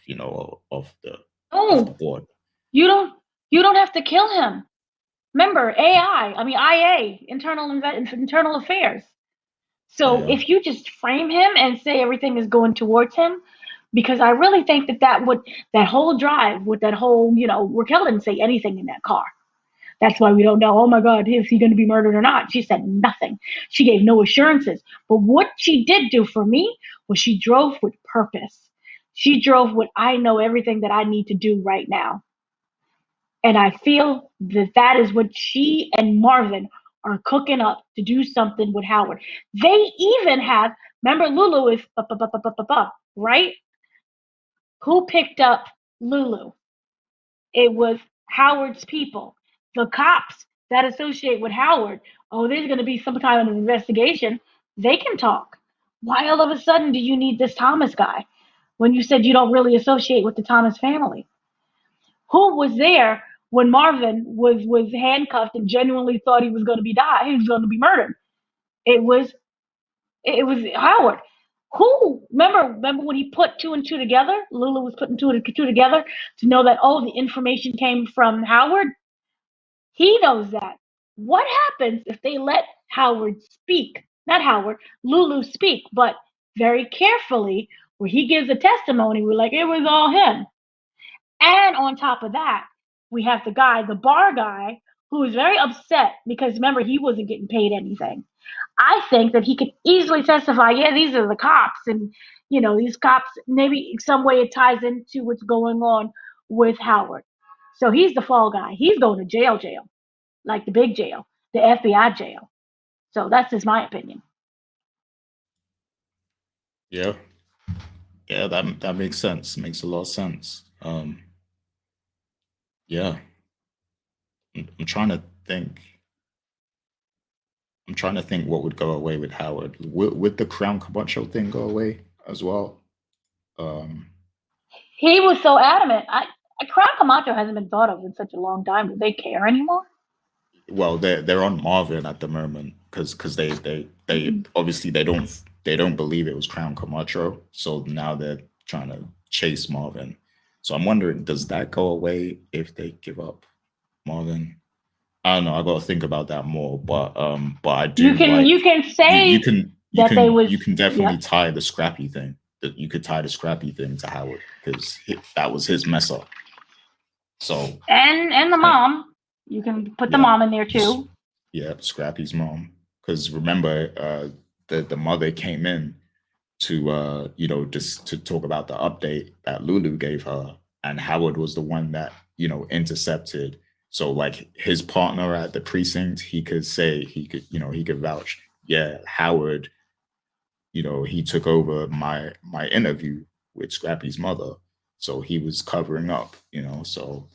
of the Oh, board. you don't you don't have to kill him. Remember, IA, internal affairs. So Yeah. if you just frame him and say everything is going towards him, because I really think that whole drive with that whole, Raquel didn't say anything in that car. That's why we don't know, oh my God, is he going to be murdered or not? She said nothing. She gave no assurances. But what she did do for me was she drove with purpose. She drove with, I know everything that I need to do right now. And I feel that is what she and Marvin are cooking up to do something with Howard. They even have, remember, Lulu is right? Who picked up Lulu? It was Howard's people. The cops that associate with Howard, oh, there's going to be some kind of investigation. They can talk. Why all of a sudden do you need this Thomas guy when you said you don't really associate with the Thomas family? Who was there when Marvin was handcuffed and genuinely thought he was going to he was going to be murdered? It was Howard. Who remember when he put two and two together? Lulu was putting two and two together to know that, oh, the information came from Howard. He knows that. What happens if they let Howard speak? Not Howard, Lulu speak, but very carefully, where he gives a testimony. We're like, it was all him. And on top of that, we have the bar guy, who is very upset because remember, he wasn't getting paid anything. I think that he could easily testify, yeah, these are the cops, and these cops, maybe some way it ties into what's going on with Howard. So he's the fall guy. He's going to jail, like the big jail, the FBI jail. So that's just my opinion. Yeah. Yeah, that makes sense. Makes a lot of sense. Yeah. I'm trying to think. I'm trying to think what would go away with Howard. Would the Crown Camacho thing go away as well? Um, He was so adamant. Crown Camacho hasn't been thought of in such a long time. Do they care anymore? well, they're on Marvin at the moment because they obviously they don't believe it was Crown Camacho, so now they're trying to chase Marvin. So I'm wondering, does that go away if they give up Marvin? I don't know. I got to think about that more, but I do you can say you can definitely yep. tie the Scrappy thing. That you could tie the Scrappy thing to Howard because that was his mess up. So and the mom, you can put the mom in there too. Yeah, Scrappy's mom. Because remember, the mother came in to just to talk about the update that Lulu gave her, and Howard was the one that intercepted. So like his partner at the precinct, he could vouch. Yeah, Howard, he took over my interview with Scrappy's mother, so he was covering up. So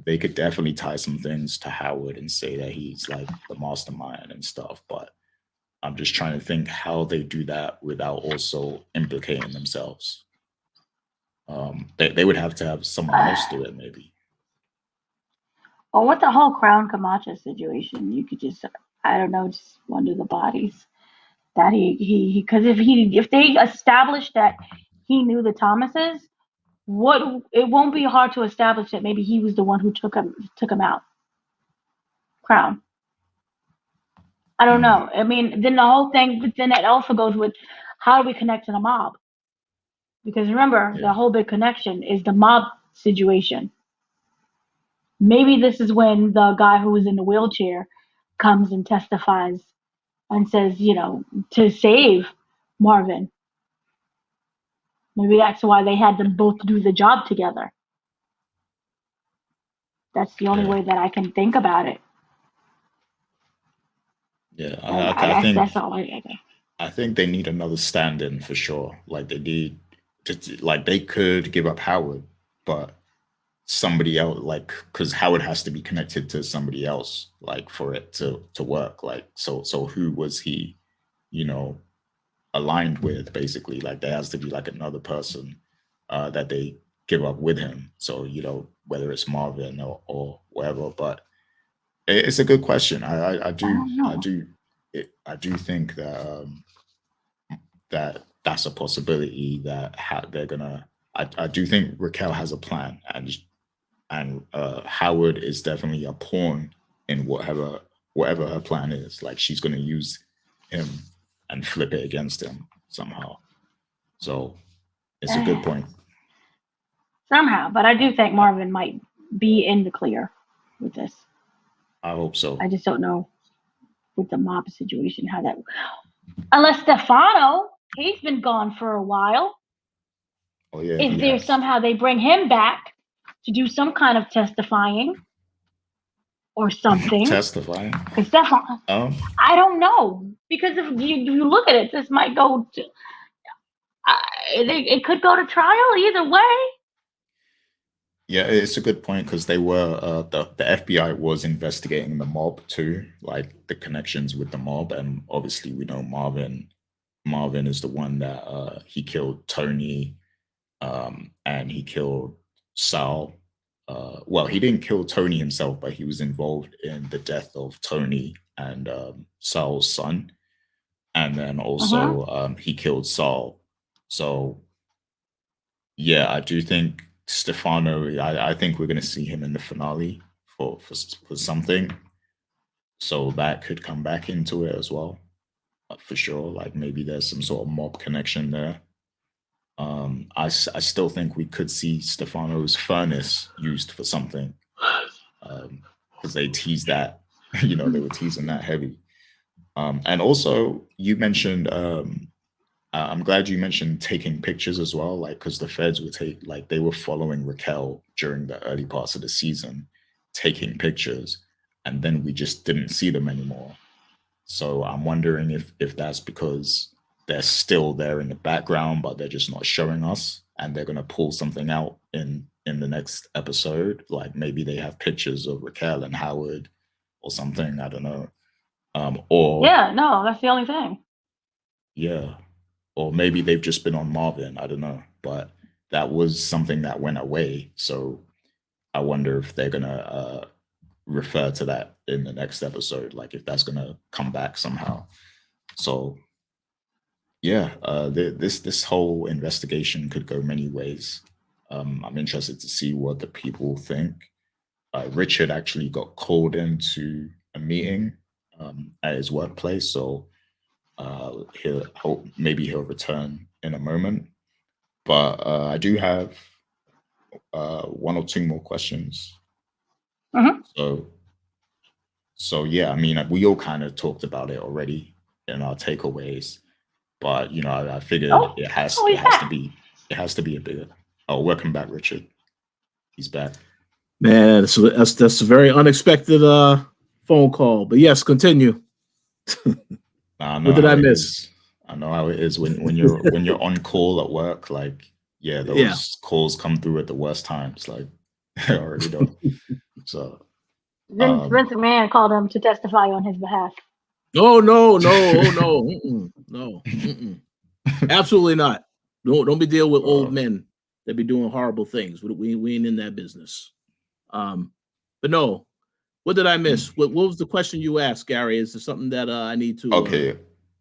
they could definitely tie some things to Howard and say that he's like the mastermind and stuff. But I'm just trying to think how they do that without also implicating themselves. They would have to have someone else do it, maybe. Or with the whole Crown Camacho situation, you could just, I don't know, just wonder the bodies that he because if they establish that he knew the Thomases, it won't be hard to establish that maybe he was the one who took him out. Crown. I don't know. I mean, then the whole thing, but then it also goes with how do we connect to the mob? Because remember, the whole big connection is the mob situation. Maybe this is when the guy who was in the wheelchair comes and testifies and says, to save Marvin. Maybe that's why they had them both do the job together. That's the only way that I can think about it. Yeah, I think that's all I think they need another stand-in for sure. Like they need, like they could give up Howard, but somebody else, like because Howard has to be connected to somebody else, like for it to work. Like so who was he, aligned with? Basically, like there has to be like another person that they give up with him. So whether it's Marvin or whatever, but it's a good question. I do think that that's a possibility that they're gonna. I do think Raquel has a plan, and Howard is definitely a pawn in whatever her plan is. Like she's gonna use him and flip it against him somehow. So it's a good point. Somehow, but I do think Marvin might be in the clear with this. I hope so. I just don't know with the mob situation how that. Unless Stefano, he's been gone for a while. Oh yeah. If there's somehow they bring him back to do some kind of testifying or something. Testifying. Because Stefano, I don't know, because if you look at it, this might go to. It could go to trial either way. Yeah, it's a good point because they were the FBI was investigating the mob too, like the connections with the mob, and obviously we know Marvin is the one that he killed Tony, and he killed Sal. Well, he didn't kill Tony himself, but he was involved in the death of Tony and Sal's son, and then also he killed Sal. So yeah, I do think Stefano. I think we're going to see him in the finale for something. So that could come back into it as well, for sure. Like maybe there's some sort of mob connection there. I still think we could see Stefano's furnace used for something, because they teased that. They were teasing that heavy. And also, you mentioned. I'm glad you mentioned taking pictures as well, like because the feds would they were following Raquel during the early parts of the season, taking pictures, and then we just didn't see them anymore. So I'm wondering if that's because they're still there in the background, but they're just not showing us, and they're gonna pull something out in the next episode. Like maybe they have pictures of Raquel and Howard or something. I don't know. Or Yeah, no, that's the only thing. yeah, or maybe they've just been on Marvin. I don't know, but that was something that went away. So I wonder if they're gonna refer to that in the next episode, like if that's gonna come back somehow. So yeah, this whole investigation could go many ways. I'm interested to see what the people think. Richard actually got called into a meeting at his workplace, so he'll hope maybe he'll return in a moment. But I do have one or two more questions. Mhm. So yeah, I mean, we all kind of talked about it already in our takeaways, but you know, I figured Oh, he's back. it has to be a bigger. Oh, welcome back, Richard. He's back. Man, so that's a very unexpected phone call. But yes, continue. I know What did how I it miss? is. I know how it is when you're on call at work. Like, yeah, Yeah. those calls come through at the worst times. Like, I already know. So, Vince McMahon called him to testify on his behalf. Oh no, no. Absolutely not. Don't be dealing with old men that be doing horrible things. We ain't in that business. But no, what did I miss? What was the question you asked, Gary? Is there something that I need to? Okay,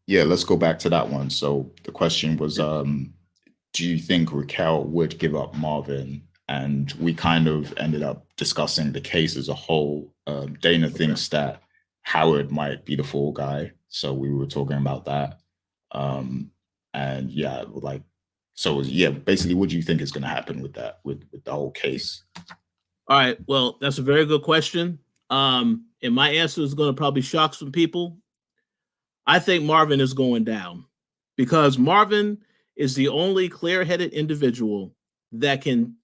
yeah, let's go back to that one. So the question was, do you think Raquel would give up Marvin? And we kind of ended up discussing the case as a whole. Dana thinks that Howard might be the fall guy, so we were talking about that. And yeah, like, so yeah, basically, what do you think is going to happen with that, with the whole case? All right. Well, that's a very good question. And my answer is going to probably shock some people. I think Marvin is going down because Marvin is the only clear-headed individual that can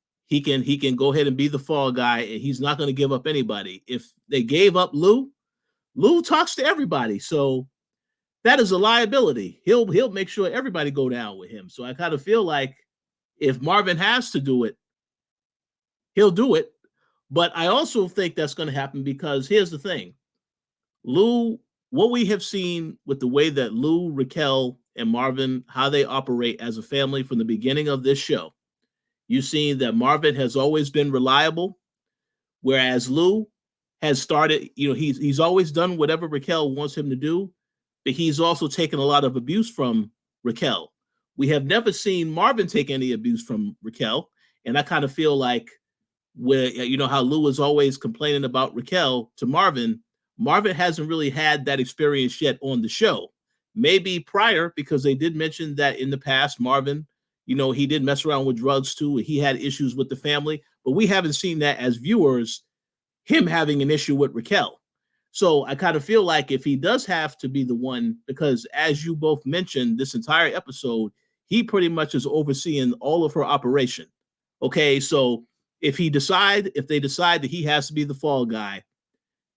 go ahead and be the fall guy, and he's not going to give up anybody. If they gave up Lou talks to everybody, so that is a liability. He'll make sure everybody go down with him. So I kind of feel like if Marvin has to do it, he'll do it. But I also think that's going to happen because here's the thing. Lou, what we have seen with the way that Lou, Raquel, and Marvin, how they operate as a family from the beginning of this show, you've seen that Marvin has always been reliable, whereas Lou has started, he's always done whatever Raquel wants him to do, but he's also taken a lot of abuse from Raquel. We have never seen Marvin take any abuse from Raquel, and I kind of feel like where how Lou is always complaining about Raquel to Marvin. Marvin hasn't really had that experience yet on the show. Maybe prior, because they did mention that in the past, Marvin, he did mess around with drugs too. He had issues with the family, but we haven't seen that as viewers, him having an issue with Raquel. So I kind of feel like if he does have to be the one, because as you both mentioned, this entire episode, he pretty much is overseeing all of her operation. Okay, so if they decide that he has to be the fall guy,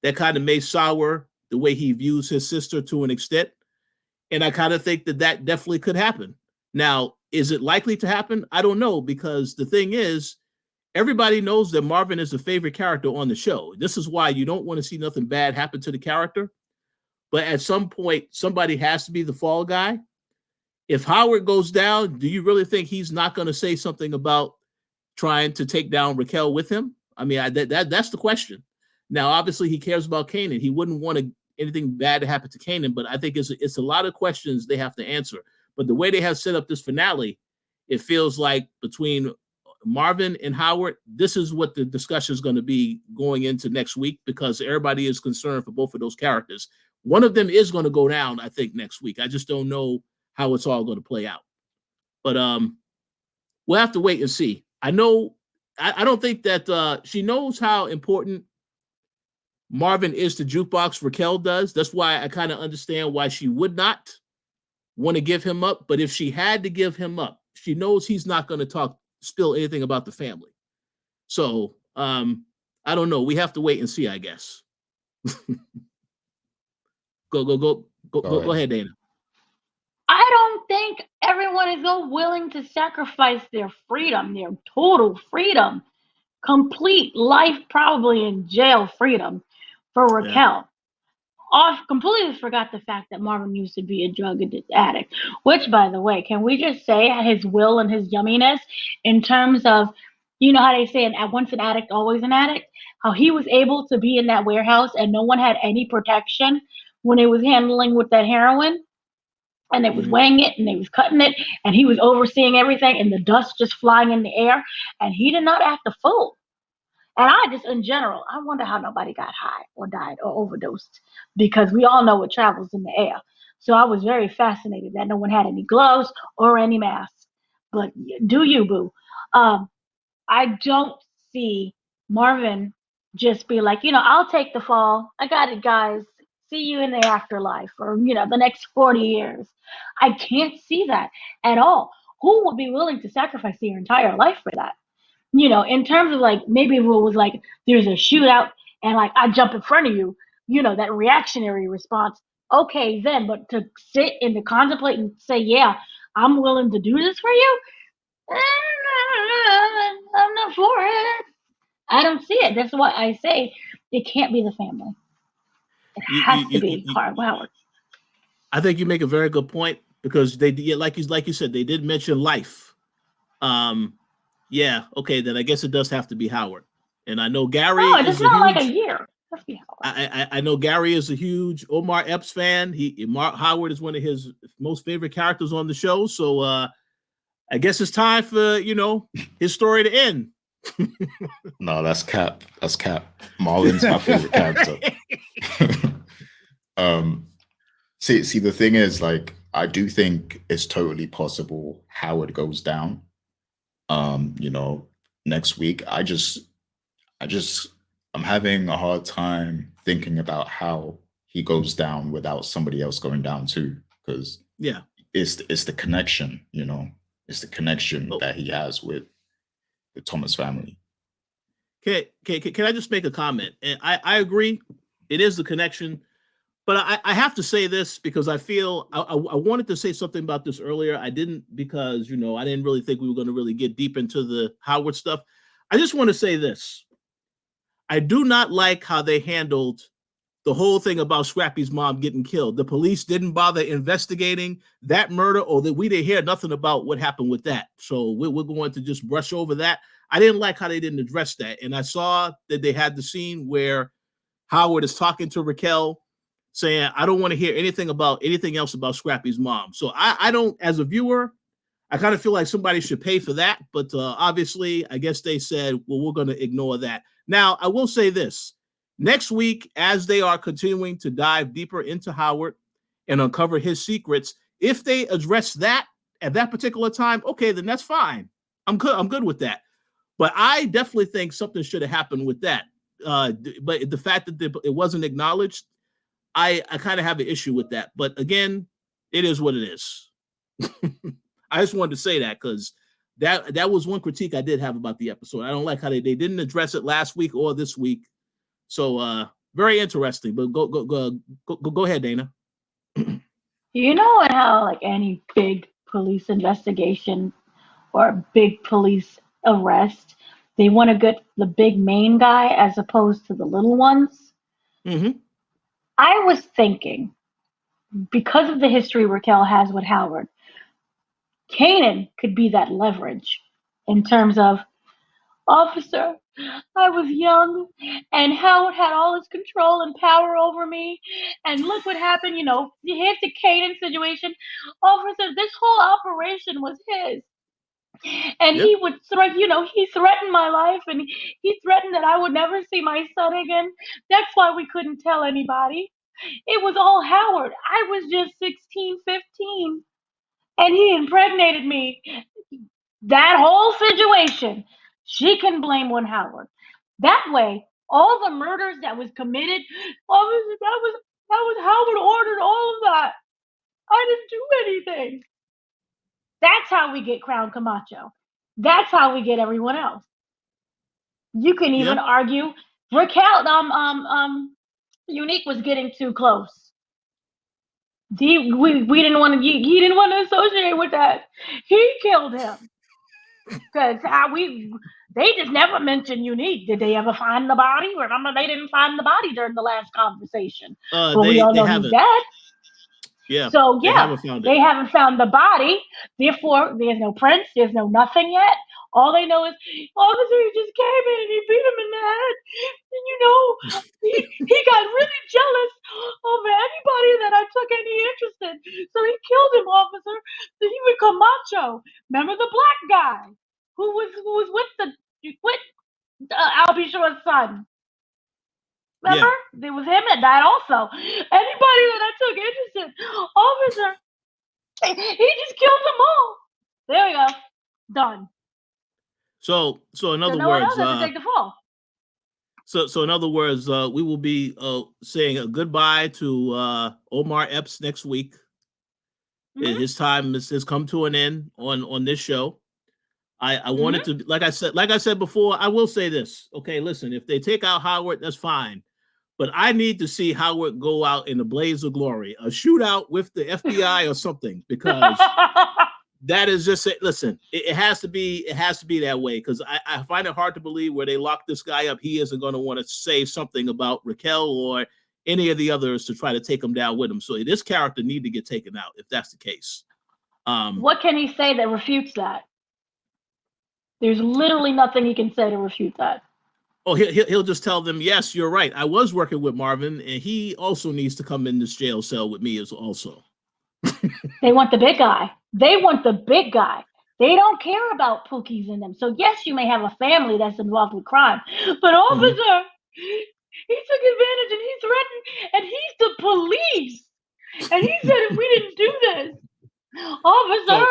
that kind of may sour the way he views his sister to an extent. And I kind of think that definitely could happen. Now, is it likely to happen? I don't know, because the thing is, everybody knows that Marvin is a favorite character on the show. This is why you don't want to see nothing bad happen to the character. But at some point, somebody has to be the fall guy. If Howard goes down, do you really think he's not going to say something about trying to take down Raquel with him? I mean, that's the question. Now, obviously, he cares about Kanan. He wouldn't want anything bad to happen to Kanan, but I think it's a lot of questions they have to answer. But the way they have set up this finale, it feels like between Marvin and Howard, this is what the discussion is going to be going into next week, because everybody is concerned for both of those characters. One of them is going to go down, I think, next week. I just don't know how it's all going to play out. But we'll have to wait and see. I know. I don't think that she knows how important Marvin is the jukebox Raquel does. That's why I kind of understand why she would not want to give him up. But if she had to give him up, she knows he's not going to spill anything about the family. So I don't know. We have to wait and see, I guess. Go ahead, Dana. I don't think everyone is so willing to sacrifice their freedom, their total freedom, complete life, probably in jail freedom for Raquel. Completely forgot the fact that Marvin used to be a drug addict, which, by the way, can we just say his will and his yumminess in terms of, you know how they say, once an addict, always an addict, how he was able to be in that warehouse and no one had any protection when he was handling with that heroin, and they was weighing it and they was cutting it, and he was overseeing everything, and the dust just flying in the air, and he did not act a fool. And I just, in general, I wonder how nobody got high or died or overdosed, because we all know what travels in the air. So I was very fascinated that no one had any gloves or any masks. But do you, boo? I don't see Marvin just be like, I'll take the fall. I got it, guys. See you in the afterlife, or, the next 40 years. I can't see that at all. Who would be willing to sacrifice their entire life for that? In terms of like, maybe if it was like there's a shootout and like I jump in front of you, that reactionary response, okay then, but to sit and to contemplate and say, yeah, I'm willing to do this for you, I'm not for it. I don't see it. That's why I say it can't be the family. It has to be Howard. I think you make a very good point, because they, like you said, they did mention life. Yeah, okay, then I guess it does have to be Howard. And I know Gary. No, it's not like a year. I know Gary is a huge Omar Epps fan. Howard is one of his most favorite characters on the show. So I guess it's time for his story to end. No, that's Cap. That's Cap. Marvin's my favorite character. See, the thing is, like, I do think it's totally possible Howard goes down. Next week. I'm having a hard time thinking about how he goes down without somebody else going down too, because it's the connection, it's the connection that he has with the Thomas family. Okay, can I just make a comment? And I agree, it is the connection, but I have to say this because I feel I wanted to say something about this earlier. I didn't, because I didn't really think we were going to really get deep into the Howard stuff. I just want to say this. I do not like how they handled the whole thing about Scrappy's mom getting killed. The police didn't bother investigating that murder, or that we didn't hear nothing about what happened with that. So we're going to just brush over that. I didn't like how they didn't address that. And I saw that they had the scene where Howard is talking to Raquel, saying, I don't want to hear anything else about Scrappy's mom. So I don't, as a viewer, I kind of feel like somebody should pay for that. But obviously, I guess they said, well, we're going to ignore that. Now, I will say this. Next week, as they are continuing to dive deeper into Howard and uncover his secrets, if they address that at that particular time, okay, then that's fine. I'm good with that. But I definitely think something should have happened with that. But the fact that it wasn't acknowledged, I kind of have an issue with that. But again, it is what it is. I just wanted to say that, because that was one critique I did have about the episode. I don't like how they didn't address it last week or this week. So very interesting. But go ahead, Dana. How like any big police investigation or big police arrest, they want to get the big main guy as opposed to the little ones. Mm-hmm. I was thinking, because of the history Raquel has with Howard, Kanan could be that leverage in terms of, officer, I was young and Howard had all his control and power over me. And look what happened, here's the Kanan situation. Officer, this whole operation was his. And he would he threatened my life, and he threatened that I would never see my son again. That's why we couldn't tell anybody. It was all Howard. I was just 16, 15. And he impregnated me. That whole situation, she can blame on Howard. That way, All the murders that was committed, obviously that was Howard ordered all of that. I didn't do anything. That's how we get Crown Camacho. That's how we get everyone else. You can even argue Raquel, Unique was getting too close. We didn't want to. He didn't want to associate with that. He killed him because they just never mentioned Unique. Did they ever find the body? Remember, they didn't find the body during the last conversation. But we all know he's dead. Yeah. So yeah, they haven't found the body. Therefore, there's no prints. There's no nothing yet. All they know is officer just came in and he beat him in the head. And he got really jealous of anybody that I took any interest in. So he killed him, officer. So he was Camacho. Remember the black guy who was with Albie Shore's son. Remember? Yeah. It was him that died also. Anybody that I took interest in, officer, he just killed them all. There we go. Done. So in other no words, one else has to take the fall. So in other words, we will be saying a goodbye to Omar Epps next week. Mm-hmm. His time has come to an end on this show. I wanted to, like I said before, I will say this. Okay, listen, if they take out Howard, that's fine. But I need to see Howard go out in a blaze of glory, a shootout with the FBI or something, because that is just it. Listen, it has to be that way, because I find it hard to believe where they lock this guy up, he isn't going to want to say something about Raquel or any of the others to try to take him down with him. So this character need to get taken out if that's the case. What can he say that refutes that? There's literally nothing he can say to refute that. Oh, he'll just tell them, yes, you're right. I was working with Marvin, and he also needs to come in this jail cell with me as also. They want the big guy. They want the big guy. They don't care about Pookie's in them. So yes, you may have a family that's involved with crime, but officer, he took advantage and he threatened, and he's the police. And he said if we didn't do this, officer.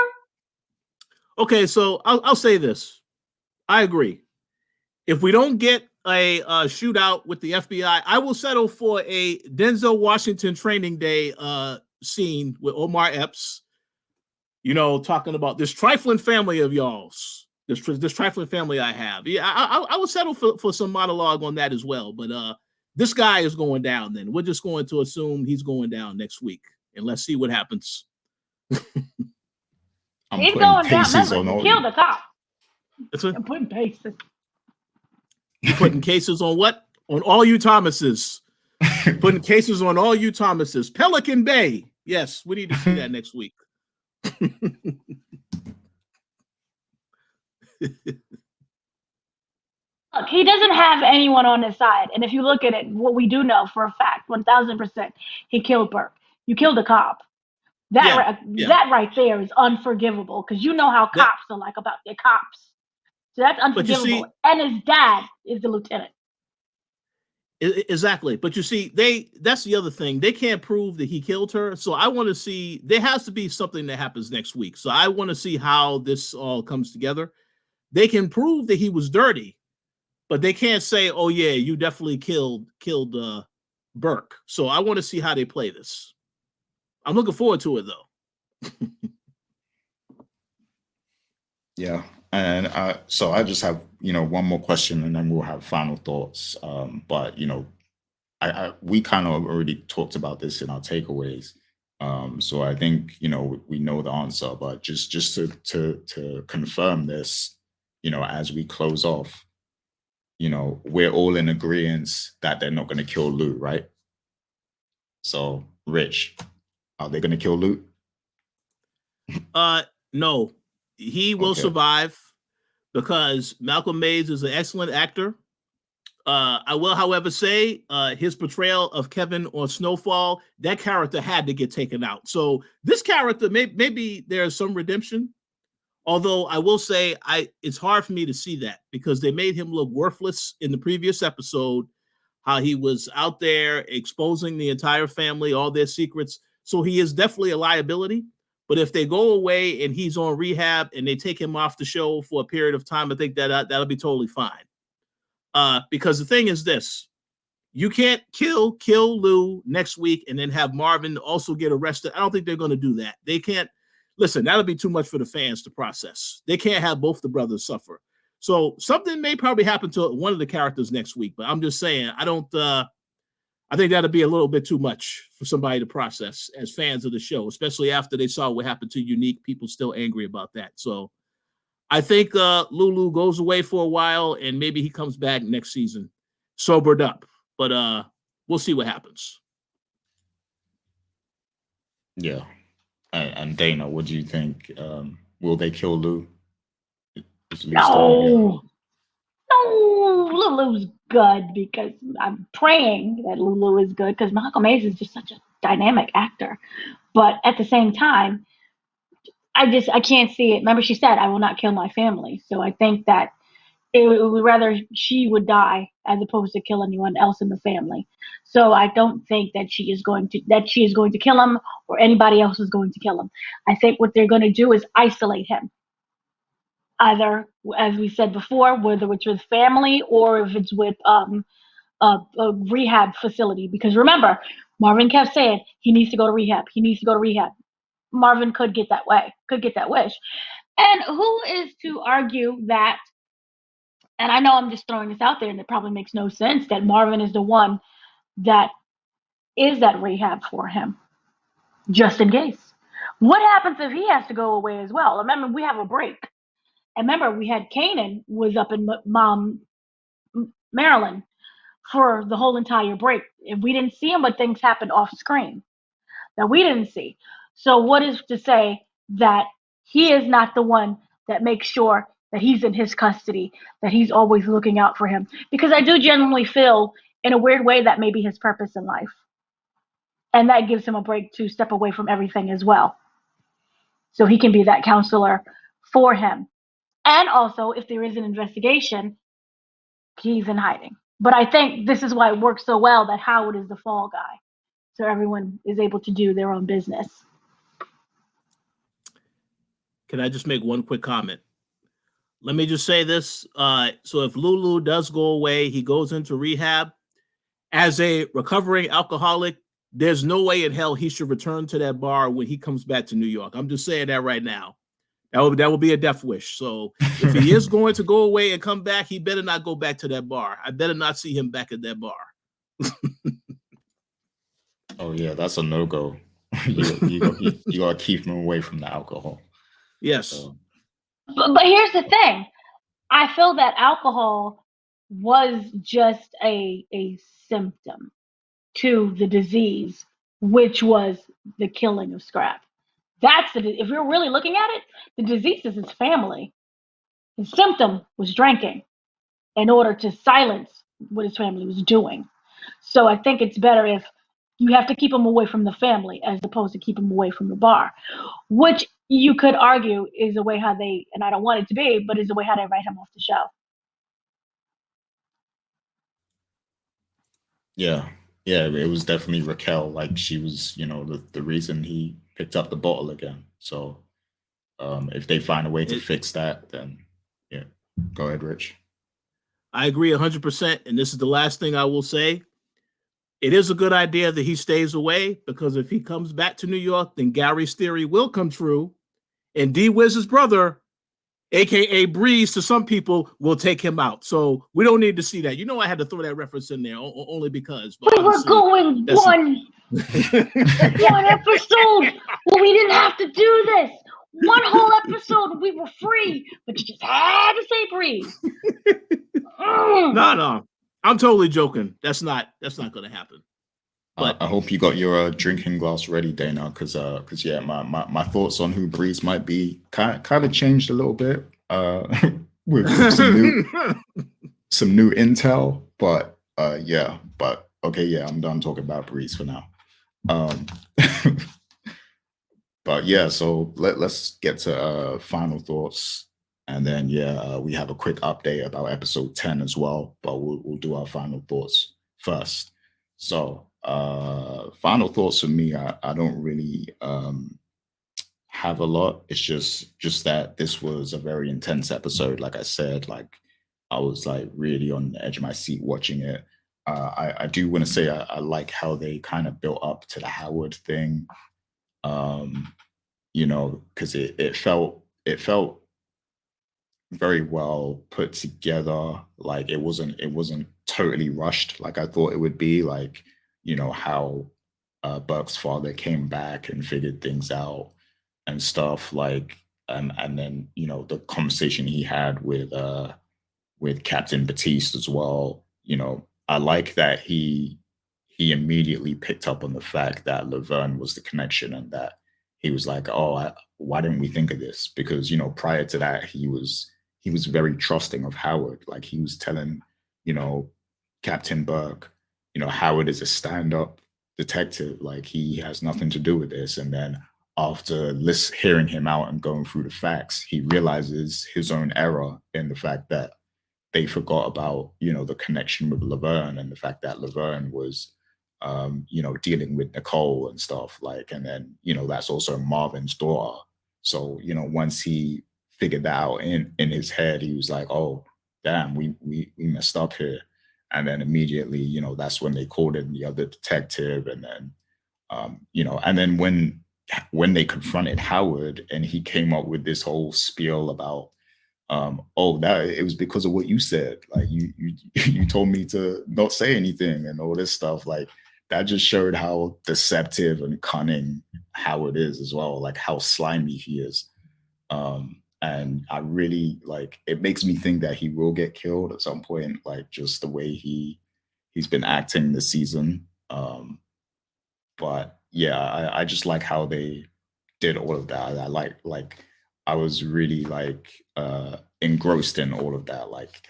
Okay, so I'll say this. I agree. If we don't get a shootout with the FBI, I will settle for a Denzel Washington Training Day scene with Omar Epps, talking about this trifling family of y'all's, this trifling family I have. Yeah, I will settle for some monologue on that as well. But this guy is going down then. We're just going to assume he's going down next week, and let's see what happens. He's going down. Remember, kill the cop. I'm putting cases. Putting cases on what? On all you Thomases. Putting cases on all you Thomases. Pelican Bay. Yes, we need to see that next week. Look, he doesn't have anyone on his side. And if you look at it, what we do know for a fact, 1000%, he killed Burke. You killed a cop. That right there is unforgivable, because you know how cops are like about their cops. So that's unforgivable. And his dad is the lieutenant. Exactly. But you see, that's the other thing. They can't prove that he killed her. So I want to see, there has to be something that happens next week. So I want to see how this all comes together. They can prove that he was dirty, but they can't say, oh yeah, you definitely killed Burke. So I want to see how they play this. I'm looking forward to it though. Yeah. And so I just have, one more question, and then we'll have final thoughts. But, we kind of already talked about this in our takeaways. So I think, we know the answer, but just to confirm this, as we close off, we're all in agreement that they're not going to kill Lou, right? So, Rich, are they going to kill Lou? No. He will survive because Malcolm Mays is an excellent actor. I will, however, say his portrayal of Kevin on Snowfall, that character had to get taken out. So this character, maybe there's some redemption. Although I will say it's hard for me to see that, because they made him look worthless in the previous episode, how he was out there exposing the entire family, all their secrets. So he is definitely a liability. But if they go away and he's on rehab and they take him off the show for a period of time, I think that'll be totally fine. Because the thing is this. You can't kill Lou next week and then have Marvin also get arrested. I don't think they're going to do that. They can't. Listen, that'll be too much for the fans to process. They can't have both the brothers suffer. So something may probably happen to one of the characters next week. But I'm just saying, I think that'll be a little bit too much for somebody to process as fans of the show, especially after they saw what happened to Unique. People still angry about that. So I think Lulu goes away for a while and maybe he comes back next season sobered up. But we'll see what happens. Yeah. And Dana, what do you think? Will they kill Lou? No, Lulu's good because I'm praying that Lulu is good because Malcolm Mays is just such a dynamic actor. But at the same time, I can't see it. Remember, she said, "I will not kill my family." So I think that it would rather she would die as opposed to kill anyone else in the family. So I don't think that she is going to kill him or anybody else is going to kill him. I think what they're going to do is isolate him. Either, as we said before, whether it's with family or if it's with a rehab facility. Because remember, Marvin kept saying he needs to go to rehab. He needs to go to rehab. Marvin could get that wish. And who is to argue that? And I know I'm just throwing this out there, and it probably makes no sense that Marvin is the one that is that rehab for him, just in case. What happens if he has to go away as well? Remember, we have a break. And remember, we had Kanan was up in Maryland for the whole entire break. And we didn't see him, but things happened off screen that we didn't see. So what is to say that he is not the one that makes sure that he's in his custody, that he's always looking out for him? Because I do genuinely feel, in a weird way, that may be his purpose in life. And that gives him a break to step away from everything as well. So he can be that counselor for him. And also, if there is an investigation, he's in hiding. But I think this is why it works so well that Howard is the fall guy. So everyone is able to do their own business. Can I just make one quick comment? Let me just say this. So if Lulu does go away, he goes into rehab. As a recovering alcoholic, there's no way in hell he should return to that bar when he comes back to New York. I'm just saying that right now. That would be a death wish. So if he is going to go away and come back, he better not go back to that bar. I better not see him back at that bar. Oh yeah, that's a no-go. you gotta keep him away from the alcohol. Yes. So. But here's the thing. I feel that alcohol was just a symptom to the disease, which was the killing of Scrap. If you're really looking at it, the disease is his family. His symptom was drinking in order to silence what his family was doing. So I think it's better if you have to keep him away from the family as opposed to keep him away from the bar, which you could argue is a way how they, and I don't want it to be, but is a way how they write him off the show. Yeah, it was definitely Raquel. Like she was, the reason he picked up the bottle again. So if they find a way to fix that, then yeah, go ahead, Rich. I agree 100%. And this is the last thing I will say. It is a good idea that he stays away because if he comes back to New York, then Gary's theory will come true. And D-Wiz's brother, a.k.a. Breeze, to some people, will take him out. So we don't need to see that. I had to throw that reference in there only because. We were going one episode where we didn't have to do this. One whole episode, we were free, but you just had to say Breeze. No. I'm totally joking. That's not going to happen. But I hope you got your drinking glass ready, Dana, because yeah, my thoughts on who Breeze might be kind of changed a little bit with some new intel. But yeah, but okay, yeah, I'm done talking about Breeze for now. But yeah, so let's get to final thoughts. And then, we have a quick update about episode 10 as well, but we'll do our final thoughts first. So, final thoughts for me, I don't really have a lot. It's just that this was a very intense episode. Like I said, like I was like really on the edge of my seat watching it. I do want to say I like how they kind of built up to the Howard thing. Um, because it felt very well put together. Like it wasn't totally rushed like I thought it would be. Like, how Burke's father came back and figured things out and stuff. Like, and then the conversation he had with Captain Baptiste as well. I like that he immediately picked up on the fact that Laverne was the connection, and that he was like, "Oh, why didn't we think of this?" Because prior to that, he was very trusting of Howard. Like he was telling, you know, Captain Burke, Howard is a stand-up detective. Like he has nothing to do with this. And then after hearing him out and going through the facts, he realizes his own error in the fact that they forgot about the connection with Laverne, and the fact that Laverne was dealing with Nicole and stuff, like, and then that's also Marvin's daughter. So once he figured that out in his head, he was like, oh damn, we messed up here. And then immediately that's when they called in the other detective. And then and then when they confronted Howard and he came up with this whole spiel about oh, that it was because of what you said. Like you you told me to not say anything and all this stuff. Like that just showed how deceptive and cunning Howard is as well, like how slimy he is. And I really like it makes me think that he will get killed at some point, like just the way he's been acting this season. But yeah, I just like how they did all of that. I like I was really like engrossed in all of that, like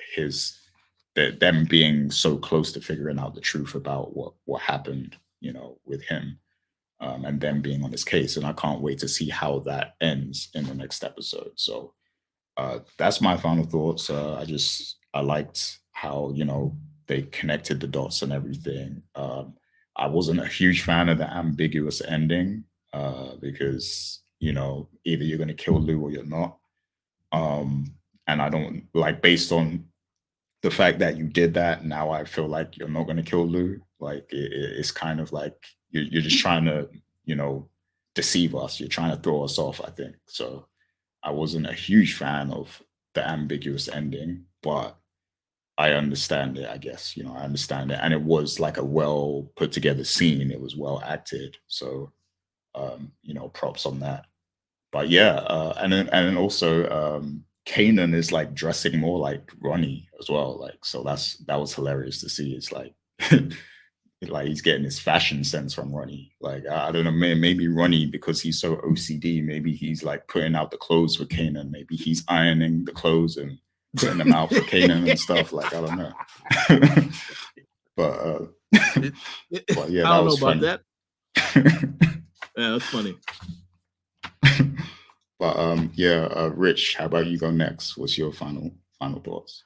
them being so close to figuring out the truth about what happened, with him, and them being on his case. And I can't wait to see how that ends in the next episode. So that's my final thoughts. I liked how they connected the dots and everything. I wasn't a huge fan of the ambiguous ending because either you're going to kill Lou or you're not. And I don't like, based on the fact that you did that. Now I feel like you're not going to kill Lou. Like it's kind of like you're just trying to deceive us. You're trying to throw us off, I think. So I wasn't a huge fan of the ambiguous ending, but I understand it, I guess. I understand it. And it was like a well put together scene. It was well acted. So props on that. But yeah, and then also Kanan is like dressing more like Ronnie as well. Like so that was hilarious to see. It's like like he's getting his fashion sense from Ronnie. Like I don't know, maybe Ronnie, because he's so OCD, maybe he's like putting out the clothes for Kanan. Maybe he's ironing the clothes and putting them out for Kanan and stuff. Like I don't know. But but yeah, I that don't know was about funny. that. Yeah, that's funny. But yeah, Rich, how about you go next? What's your final thoughts?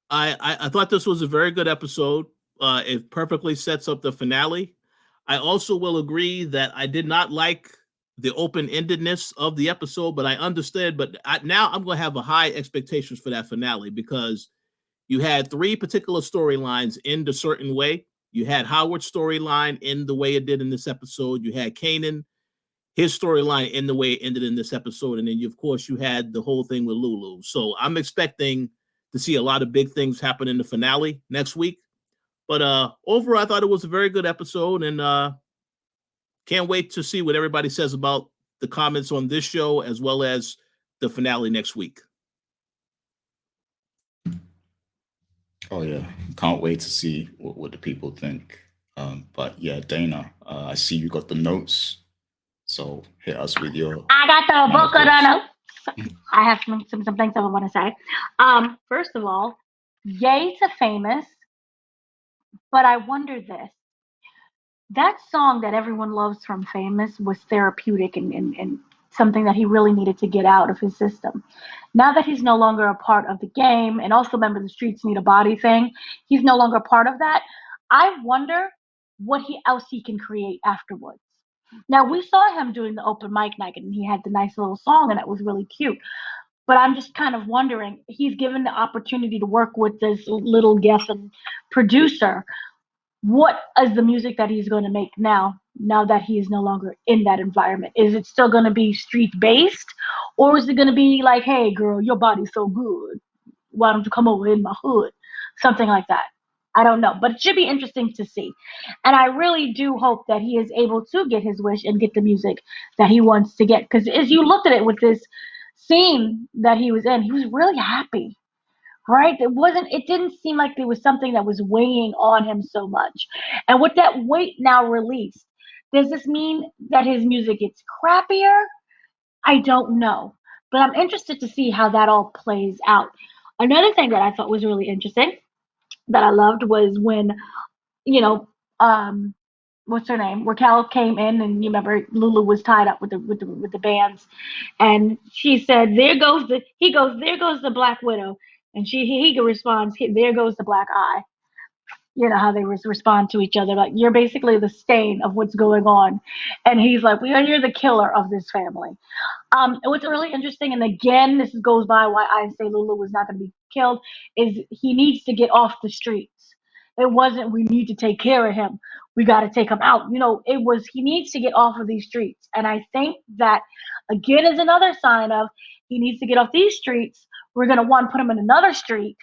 I thought this was a very good episode. It perfectly sets up the finale. I also will agree that I did not like the open-endedness of the episode, but I understood. But now I'm going to have a high expectations for that finale, because you had three particular storylines end a certain way. You had Howard's storyline end the way it did in this episode. You had Kanan, his storyline end the way it ended in this episode. And then, of course, you had the whole thing with Lulu. So I'm expecting to see a lot of big things happen in the finale next week. But overall, I thought it was a very good episode, and can't wait to see what everybody says about the comments on this show as well as the finale next week. Oh yeah, can't wait to see what the people think. But yeah, Dana, I see you got the notes, so hit us with your I got the final book of the thoughts. notes. I have some things I want to say. First of all, yay to Famous, but I wonder this. That song that everyone loves from Famous was therapeutic and something that he really needed to get out of his system. Now that he's no longer a part of the game, and also remember the streets need a body thing, he's no longer part of that. I wonder what else he can create afterwards. Now we saw him doing the open mic night, and he had the nice little song, and that was really cute. But I'm just kind of wondering, he's given the opportunity to work with this little Geffen producer. What is the music that he's going to make now that he is no longer in that environment? Is it still going to be street based, or is it going to be like, hey girl, your body's so good, why don't you come over in my hood, something like that? I don't know, but it should be interesting to see. And I really do hope that he is able to get his wish and get the music that he wants to get, because as you looked at it with this scene that he was in, he was really happy, right? It didn't seem like there was something that was weighing on him so much. And with that weight now released, does this mean that his music gets crappier? I don't know. But I'm interested to see how that all plays out. Another thing that I thought was really interesting that I loved was when, you know, what's her name? Raquel came in, and you remember Lulu was tied up with the bands, and she said, "There goes the," he goes, "There goes the Black Widow," and he responds, "There goes the Black Eye." You know how they respond to each other, like, you're basically the stain of what's going on, and he's like, you're the killer of this family. What's really interesting, and again, this goes by why I say Lulu was not going to be killed, is he needs to get off the streets. It wasn't, we need to take care of him, we got to take him out. It was, he needs to get off of these streets. And I think that, again, is another sign of he needs to get off these streets. We're going to, one, put him in another street,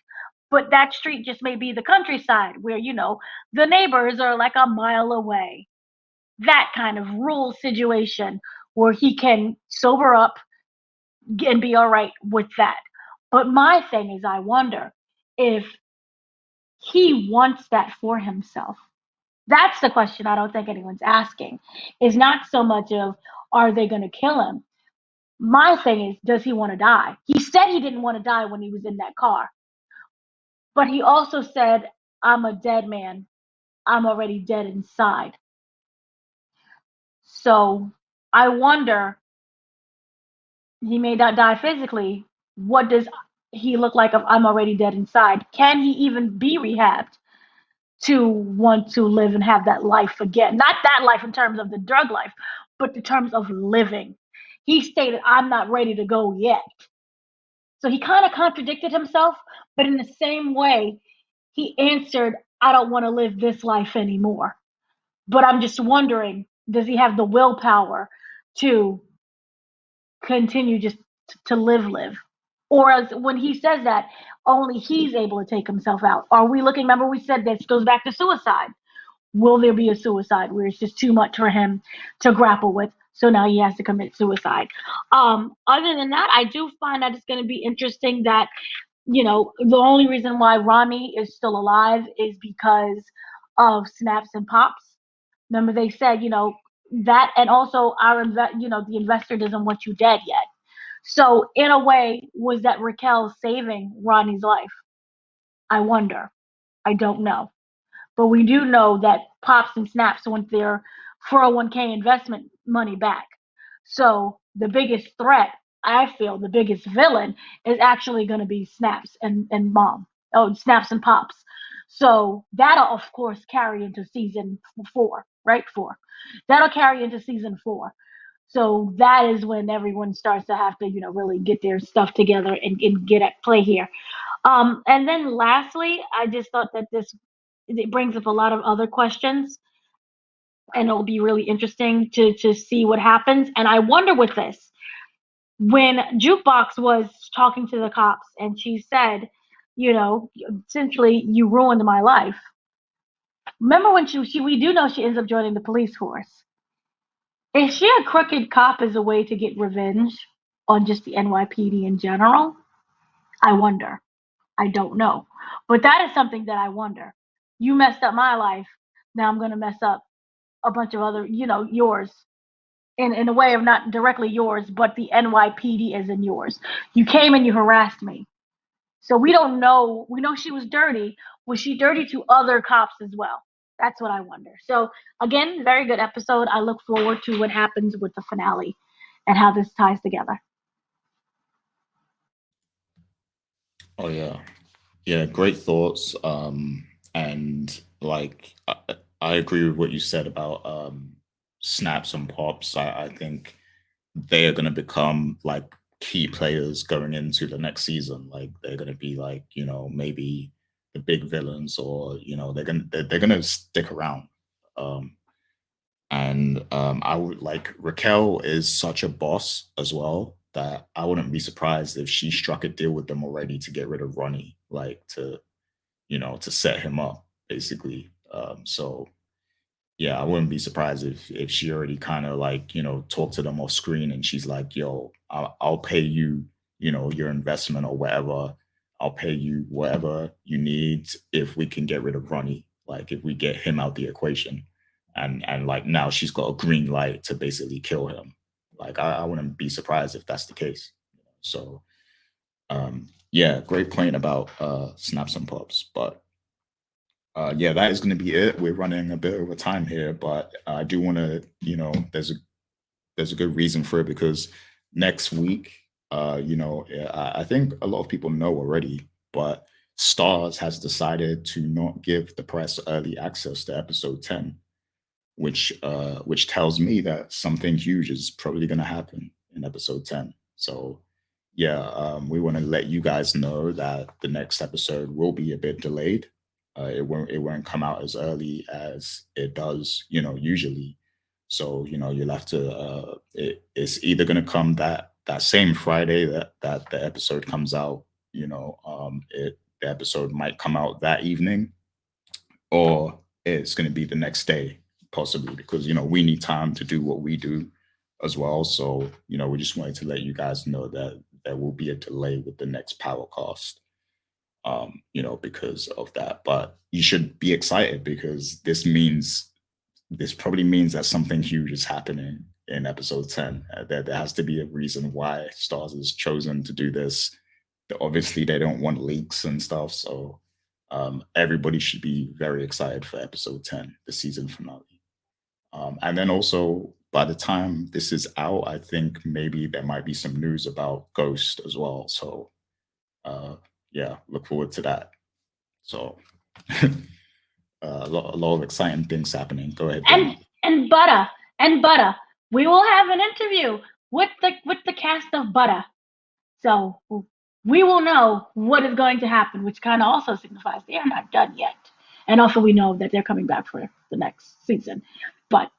but that street just may be the countryside where, the neighbors are like a mile away. That kind of rural situation where he can sober up and be all right with that. But my thing is, I wonder if he wants that for himself. That's the question I don't think anyone's asking. Is not so much of, are they going to kill him? My thing is, does he want to die? He said he didn't want to die when he was in that car. But he also said, I'm a dead man. I'm already dead inside. So I wonder, he may not die physically. What does he look like if I'm already dead inside? Can he even be rehabbed to want to live and have that life again? Not that life in terms of the drug life, but in terms of living. He stated, I'm not ready to go yet. So he kind of contradicted himself, but in the same way, he answered, I don't want to live this life anymore. But I'm just wondering, does he have the willpower to continue just to live? Or as when he says that, only he's able to take himself out. Are we looking, remember we said this goes back to suicide. Will there be a suicide where it's just too much for him to grapple with? So now he has to commit suicide. Other than that, I do find that it's going to be interesting that, the only reason why Ronnie is still alive is because of snaps and pops. Remember they said, that, and also the investor doesn't want you dead yet. So in a way, was that Raquel saving Ronnie's life? I wonder. I don't know. But we do know that Pops and Snaps want their 401k investment money back. So the biggest threat, I feel, the biggest villain is actually going to be Snaps and Mom. Oh, Snaps and Pops. So that'll, of course, carry into season 4, right? 4. That'll carry into season 4. So that is when everyone starts to have to, really get their stuff together and get at play here. And then lastly, I just thought that it brings up a lot of other questions, and it'll be really interesting to see what happens. And I wonder with this, when Jukebox was talking to the cops and she said, essentially, you ruined my life. Remember when we do know she ends up joining the police force. Is she a crooked cop as a way to get revenge on just the NYPD in general? I wonder. I don't know. But that is something that I wonder. You messed up my life. Now I'm going to mess up a bunch of other, yours. In a way of not directly yours, but the NYPD is in yours. You came and you harassed me. So we don't know. We know she was dirty. Was she dirty to other cops as well? That's what I wonder. So again, very good episode. I look forward to what happens with the finale and how this ties together. Oh yeah, great thoughts. And like I agree with what you said about snaps and pops. I think they are going to become like key players going into the next season. Like they're gonna be like, maybe the big villains, or they're gonna stick around. And I would like Raquel is such a boss as well that I wouldn't be surprised if she struck a deal with them already to get rid of Ronnie, like to set him up basically. So yeah, I wouldn't be surprised if she already kind of like talked to them off screen, and she's like, "Yo, I'll pay you, your investment or whatever. I'll pay you whatever you need if we can get rid of Ronnie. Like if we get him out the equation." And like now she's got a green light to basically kill him. Like I wouldn't be surprised if that's the case. So yeah, great point about snaps and pops, but yeah, that is going to be it. We're running a bit over time here, but I do want to, there's a good reason for it, because next week, I think a lot of people know already, but Stars has decided to not give the press early access to episode 10, which tells me that something huge is probably going to happen in episode 10. So yeah, we want to let you guys know that the next episode will be a bit delayed. It won't come out as early as it does, usually. So you'll have to. It's either going to come that same Friday that the episode comes out. The episode might come out that evening, or it's going to be the next day, possibly, because we need time to do what we do as well. So we just wanted to let you guys know that there will be a delay with the next Powercast, because of that. But you should be excited, because this probably means that something huge is happening in episode 10. There has to be a reason why Stars has chosen to do this. Obviously, they don't want leaks and stuff, so everybody should be very excited for episode 10, the season finale. And then also, by the time this is out, I think maybe there might be some news about Ghost as well. So yeah, look forward to that. So a lot of exciting things happening. Go ahead. And Bata, we will have an interview with the cast of Bata. So we will know what is going to happen, which kind of also signifies they are not done yet. And also we know that they're coming back for the next season. But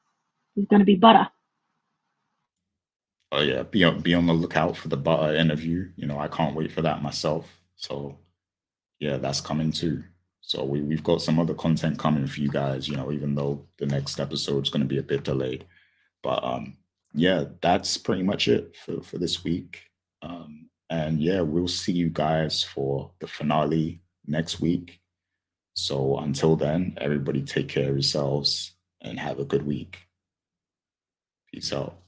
it's going to be Bata. Oh yeah, be on the lookout for the Bata interview. I can't wait for that myself. So yeah, that's coming too. So we've got some other content coming for you guys, even though the next episode is going to be a bit delayed. But yeah, that's pretty much it for this week. And yeah, we'll see you guys for the finale next week. So until then, everybody take care of yourselves and have a good week. Peace out.